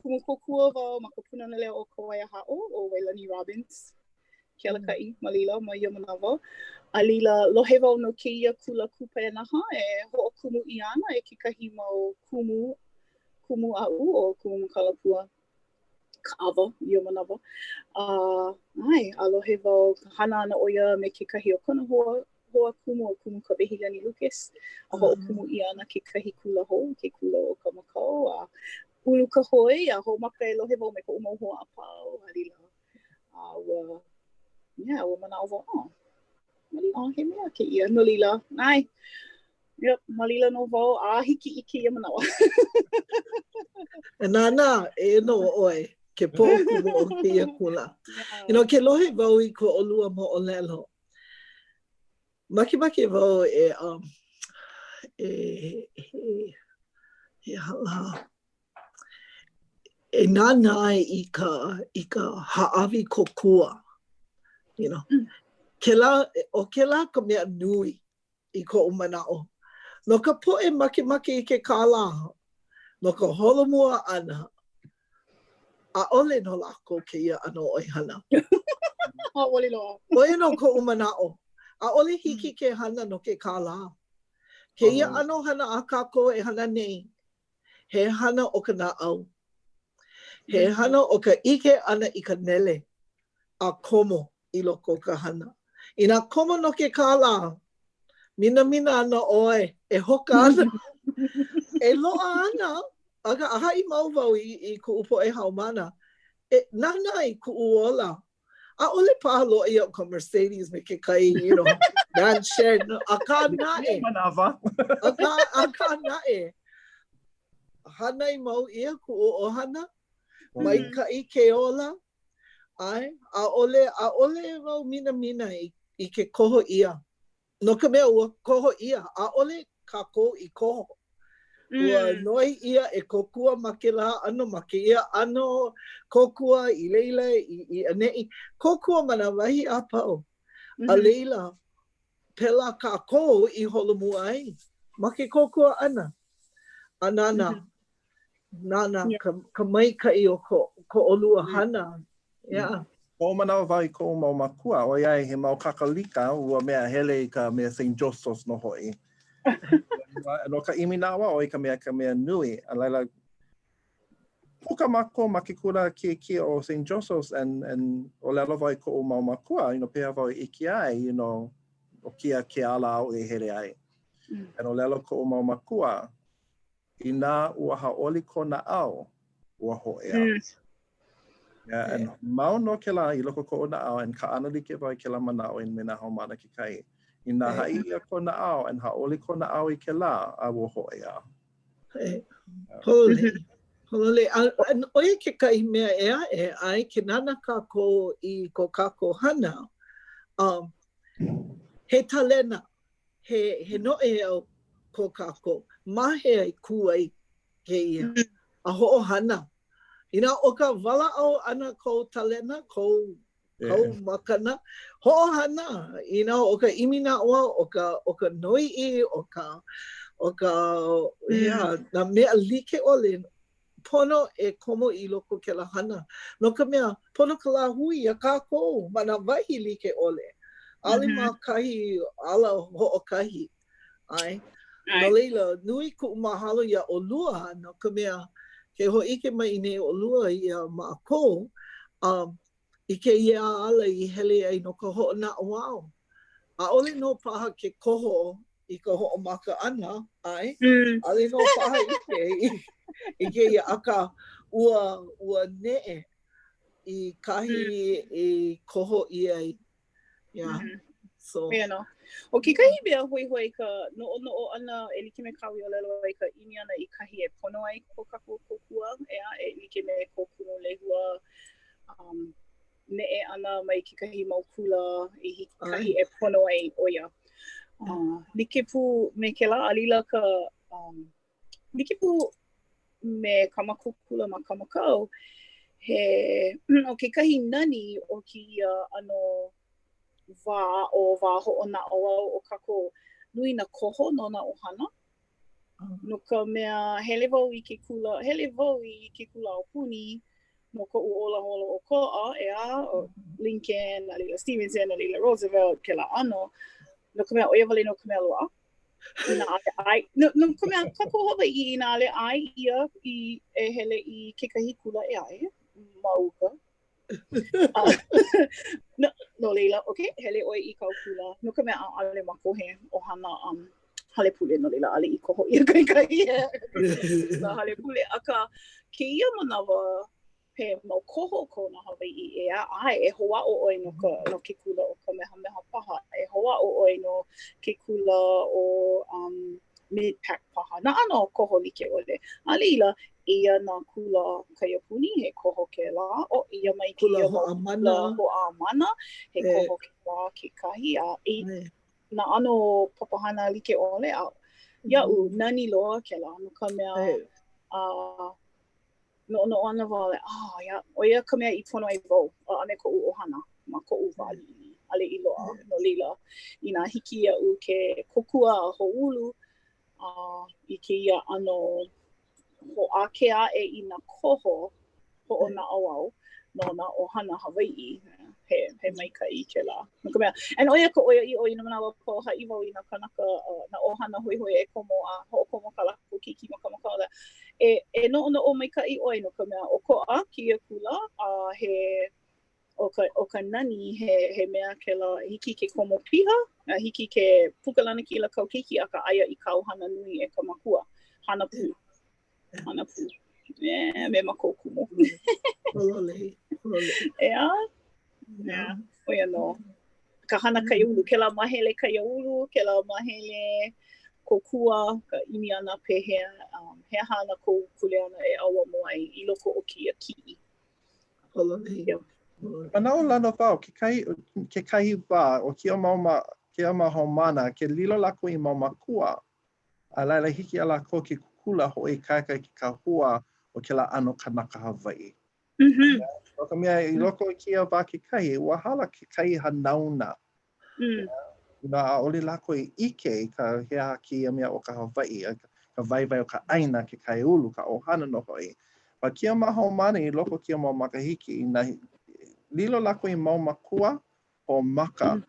kumu kokua wau ma ka punana leo o Kauai Haʻo o Wailani Robbins. ke alakaʻi ma lila ma ia manawa. A lila lohe wau no kēia kula kupa e naha e hoʻokumu i ana e kekahi mau kumu aʻu o kumu kalapua ka'awa ia manawa. Alohe wau hana ana o ia me kekahi o kona hoa kumu o kumu Kamehaʻilani Lucas. A hoʻokumu i ana kekahi kula hou, ke kula o ka makau. A ulu ka hoi, a hoʻomaka e lohe wau me koʻu mau hoa apau. A lila. Ua manao wau. He mea ke ia no lila. Yep, ma lila no wau. A hiki i ke ia manawa. E nāna, e no oe, ke poʻokumu o kēia kula. Ke lohe wau i ko ʻolua mo o lelo. Makemake wau e nāna i ka hāʻawi kokua. O kēlā ka mea nui i koʻu manaʻo. No ka poʻe makemake i ke kālā, no ka holomua ʻana, ʻaʻole no lākou kēia ʻano ʻoihana. ʻAʻole loa. ʻOia no koʻu manaʻo. ʻAʻole hiki ke hana no ke kālā. Kēia ʻano hana a kākou e hana nei. He hana o ka naʻau. He hana o ka ʻike ʻana i ka nele a komo i loko ka hana. Inā komo no ke kālā, mina ana ʻoe, e hoka ana. E loa ana, aga a haʻi mau wau i kuʻu poʻe haumana. E nana i kuʻu ola. ʻAʻole paha loa ia o ka Mercedes me ke kai, Veincent, a ka naʻe. A ka naʻe. Hanai mau ia kuʻu ʻohana, maikaʻi ke ola. ʻAʻole wau mina i ke koho ia. No ka mea ua koho ia, ʻaʻole kākou i koho. Ua noi ia e kokua ma ke lā ʻano, ma ke ia ʻano, kokua i leila i aneʻi. Kokua ma nā wahi a pau. A leila, pela kākou i holomua ai. Ma ke kokua ʻana. A nāna, ka maikaʻi o ko ʻolua hana. O manawa wau i koʻu mau makua, o iai he mau kakalika ua mea hele i ka mea St. Joseph's no hoi. No ka iminawa o i ka mea nui, a laila puka mako ma ke kula kia o St. Joseph's and o lelo wau i koʻu mau makua, pēha wau i iki ai, o kia ke ala au e here ai. And o lelo koʻu mau makua, i nā ua haʻoli kona au, ua hoʻe au. And mau no ke la i loko koʻu na au, and ka ana like wau i ke la manao in me nā haumana ke kai. I nā haʻi ia kona au, and haʻoli kona au i ke la, a ua hoʻe au. Holole. Oia ke kai mea e ai, ke nana kākou i ko kākou hana, he kālena, he noʻe au ko kākou. Mahe ai ku ai ke ia, a hoʻohana. Inā o ka walaʻau ʻana kou kālena, kou makana, hoʻohana. Inā o ka iminaʻoa, o ka noiʻi, o ka nā mea like ʻole, pono e komo i loko ke la hana. No ka mea, pono ka Lāhui a kākou, ma nā wahi like ʻole. Ale mā kahi ala hoʻokahi. No leila, nui kuʻu mahalo ia ʻolua, no ka mea, ke hoʻike mai nei ʻolua ia mākou, i ke ia ala i hele ai no ka hoʻonaʻauao. ʻAʻole no paha ke koho i ka hoʻomaka ʻana, ʻaʻole no paha i ke ia aka ua neʻe i kahi e koho i ai. So. O ke kahi mea hoi ka noʻonoʻo ʻana e like me kawi o lelo ai ka ʻimi ʻana i kahi e pono ai ko kākou kokua, e like me ko kumu lehua neʻe ʻana mai ke kahi mau kula i hiki kahi e pono ai o ia. Like pu me ke la alila ka, like pu me kamakukula ma kamakau, o ke kahi nani o ki ia ano wā hoʻonaʻauao o kākou nui na koho no nā ʻohana. No ka mea hele wau i ke kula aupuni no koʻu ola holo ʻokoʻa o Lincoln, a leila Stevenson, a leila Roosevelt, ke la ano, no ka mea oia wale no ka mea loa. Ina ale ai, no ka mea kako Hawaiʻi ina ale ai ia I e hele I kekahi kula ai, mauka. No leila, okay, hele oi I kau kula. No ka mea ale makohe o hana hale pule no leila ale I koho ia kai na hale pule aka kēia manawa pe mau koho ko na Hawaiʻi ai e hoa o oi no ke kula o Kamehameha paha e hoa o oi no ke kula o mid-pack paha na ano koho like ole a leila ia na kula kaiapuni he koho ke la o ia mai kēia kula hoʻamana he koho ke la kekahi a na ano papahana like ole a ia'u nani loa ke la no ka mea no ana wale ia o ia ka mea I pono ai wau ane koʻu ohana ma koʻu wali ale I loa no leila ina hiki ia'u ke kokua a hoʻulu I kēia ano hoʻakea I na koho hoʻonaʻau au no na ohana Hawaiʻi he maikaʻi ke la no ka mea and oia ka oia I o ina manawa po haʻi wau I na kanaka na ohana hoihoi e komo a hoʻokomo ka lako kiki ma ka makala e noʻonoʻo maikaʻi oi no ka mea ʻokoʻa kēia kula he o ka nani he mea ke la hiki ke komo piha hiki ke pukalana kila kau keiki aka aia I kau hana nui e ka makua hana pu me makokumo Holole oia no ka hana kaiaulu ke la mahele kaiaulu ke la mahele kokua ka imi ana pehea he hana kou kuleana e aua mo ai I loko o kia ki'i Manao lana wau, ke kahi wā o kia mau haumana, ke lilo lako I mau makua, a laila hiki ala ko ke kukula hoi kaika ki ka hua o ke la ano kanaka Hawaiʻi. O ka mea I loko I kia wā ke kahi, ua hala ke kahi hanauna. Na ole lako I ike ka hea ki mea o ka Hawaiʻi, ka waiwai o ka ʻāina ke kai ulu, ka ohana no hoi. Pa kia mau haumana I loko kia mau makahiki, na lilo lako I mau makua o maka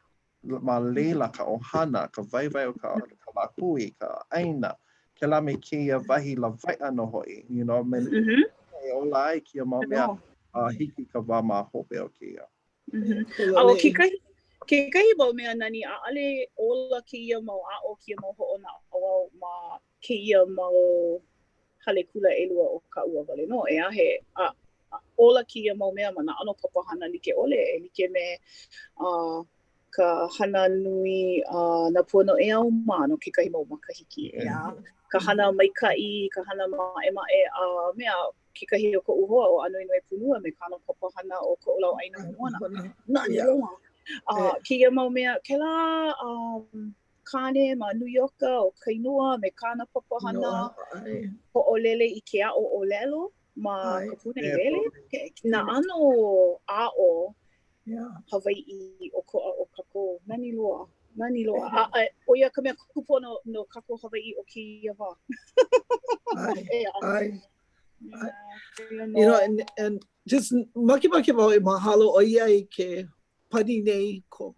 ma leila ka ohana, ka waiwai o ka lāhui, ka ʻāina, ke la me kēia wahi la vai ano hoi, you know, me e ola ai kia mau mea hiki ka wā ma hope o kēia. Ke kahi wau mea nani a ale ola kēia mau a o kia mau hoʻona au ma kēia mau hale kula ʻelua o ka ua wale no ea he ola kia mau mea mana ano papahana like ole e like me ka hana nui na puano e au ma no ke kahi mau makahiki ka hana maikaʻi ka hana maʻemaʻe mea ke kahi o koʻu hoa o anoinoi punua me kano papahana o koʻu lau ʻaina moana nani loa kia mau mea ke la kane ma New Yorker o kainua me kana papahana hoʻolele I ke aʻo o lelo ma ka puna I lele na ano aʻo Hawaiʻi o koʻa o kako nani loa o ia ka mea kupono no kako Hawaiʻi o kēia wā you know and just makimaki wau I mahalo o ia I ke pani nei ko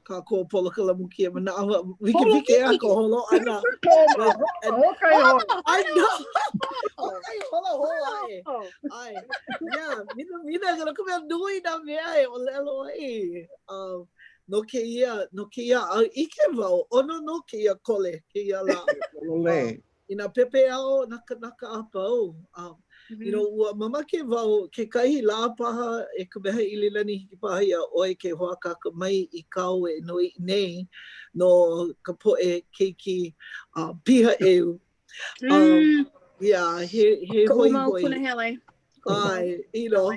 kako polokala mukia mana wiki ako holo ana I know ai mina gonna come out doing that mea o lelo ai no keia ike wau ono no keia kole keia la ina pepe ao naka apau you know ua mamake wau ke kahi lā paha e Kamehaʻililani hiki paha ia oi ke hoakaka mai I kau e noi nei no ka poʻe keiki piha ʻeu he hoi hoi ai you know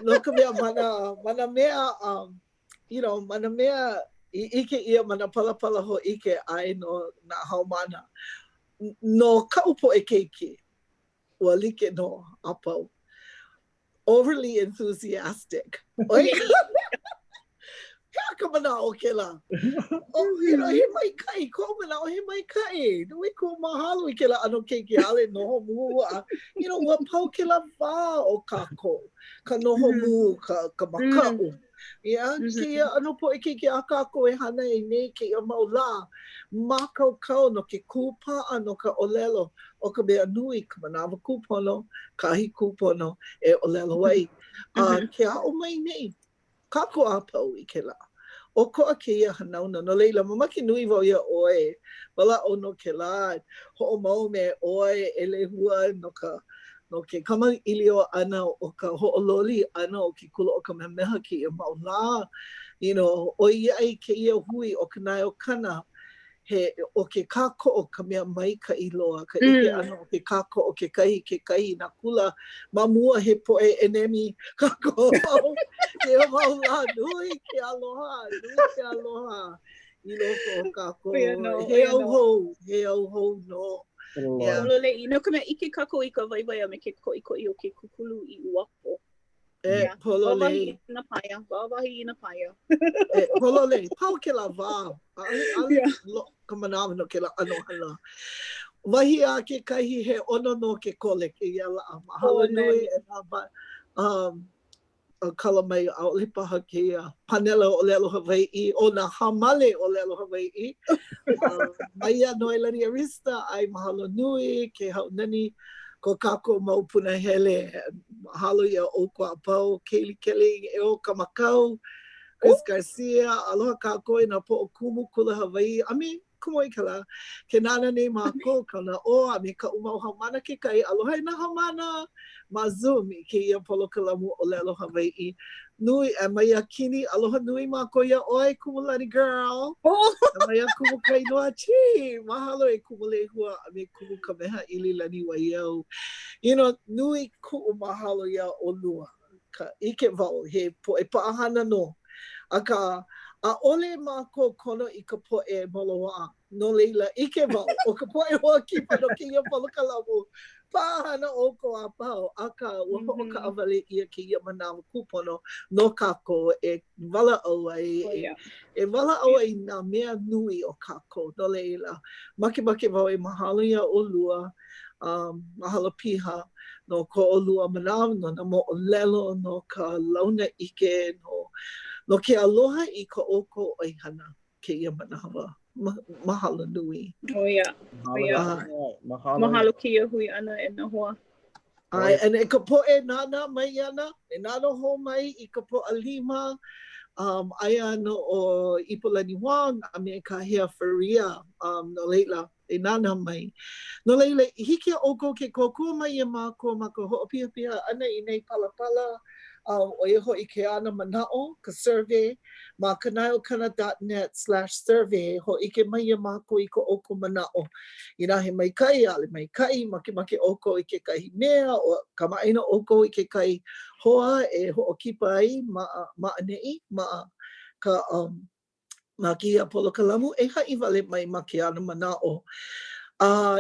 no ka mea mana mea you know mana mea I ike ia mana palapala ho ike ai no na haumana no kau poʻe keiki ua like no apau overly enthusiastic ka manao ke la. You know, he mai kai, ko manao he mai kai. Nui ko mahalo I ke la ano ke ale noho mua. You know, wa pau ke la wā o kako. Ka noho mu, ka makau. Yeah, kia ano po ke a kako e hana e nei ke a maula. Makau kau no ke kupa ano ka olelo. O ka mea nui ka manawa kupono, kahi kupono e olelo wai. Ke a o mai nei. Kako a pau I ke la. O koa kēia hanauna. No leila, mamaki nui wau ia oe. Wala o no ke la. Ho o mau me oe e lehua no ke Kamehaʻililani ana o ka hoʻololi ana o ke kula o ka memeha ki ia maula. You know, o iai kēia hui o ka nai o kana. O ke kako o ka mea mai ka iloa. Ka ike ana o ke kako o ke kahi na kula mamua he poe enemi kako. Ke o maula nui ke aloha. I loko o kako. He au hou no. Yeah. No ka mea ike kako I ka waiwai a me ke koʻikoʻi o ke kukulu I uapo. Polole. Wawahi ina paia. Polole. Pau ke la wā. Ka manawa no ke la ano hala. Wahi a ke kahi he ono no ke kole ke ia la. Mahalo nui e nā ba. Kala mai a ole paha ke panela o le aloha Hawaiʻi. O nā hamale o le aloha Hawaiʻi. Maia no e lani arista. Ai mahalo nui ke haunani. Ko kako mau puna hele. Mahalo ia o kua pau. Keli e o kamakau. Chris Garcia. Aloha kako I nā Poʻokumu Kula Hawaiʻi. Ami, kumoi ka la. Ke nana nei mākou kana o. Ami ka umau hamana ke kai. Aloha I nā hamana. Ma Zoom I ke ia polokalamu o le aloha Hawaiʻi. Nui e maia kini. Aloha nui mākou ia oi kumulani girl. Maia kumu kai noa chi. Mahalo e kumu Lehua. Ami kumu Kamehaʻililani Waiau. You know, nui ku'u mahalo ia o lua. Ka ike wau he poe paahana no. Aka a ole mākou kono I ka poe moloa. No leila ike wau. O ka poe hoa kipa no ke ia polokalamu. Pahana o ko a pau. Aka ua ho'o ka awale ia ke ia manawa kupono. No kako e wala au ai. E wala au ai nā mea nui o kako. No leila. Make wau e mahalo ia o lua. Mahalo piha. No ko o lua manawa. No na mo o lelo. No ka launa ike. No ke aloha I ka oko o hana. Ke ia manawa. Mahalo nui. Mahalo kia hui ana e na hoa. Ai, and e ka poe nana mai ana, e nana ho mai I ka poa lima, ai ana o Ipolani Wang, a me ka hea wharia, no leila, e nana mai. No leila, hiki a oko ke kokua mai e māko ma ka hoʻopia ana I nei palapala, o e hoʻi ke ana manao, ka survey, ma kanaokana.net/survey, hoʻi ke mai e māko I ka oko manao. Ina he mai kai, ale mai kai, make oko I ke kahi mea, o kamaʻaina oko I ke kai hoa e hoʻokipa ai, ma anei, ma ka, ma kia polokalamu, e haʻi wale mai ma ke ana manao.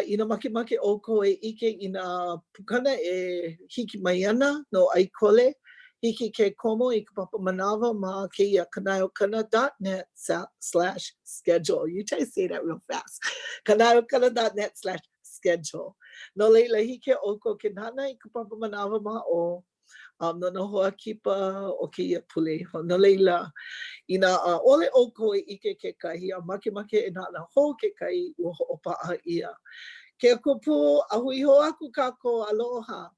Ina make oko e ike I nā pukana e hiki mai ana, no ʻAi Kole, hiki ke komo I ka papa manawa ma kēia kanaokana.net/schedule. You try to say that real fast. Kanaokana.net/schedule. No leila hiki oko ke nana I ka papa manawa ma o. No na hoa kipa o kēia pule. No leila, ina ole oko I ike ke kahi, a make e nana ho ke kai ua hoʻopaʻa ia. Ke kupu, a hui ho aku kako aloha.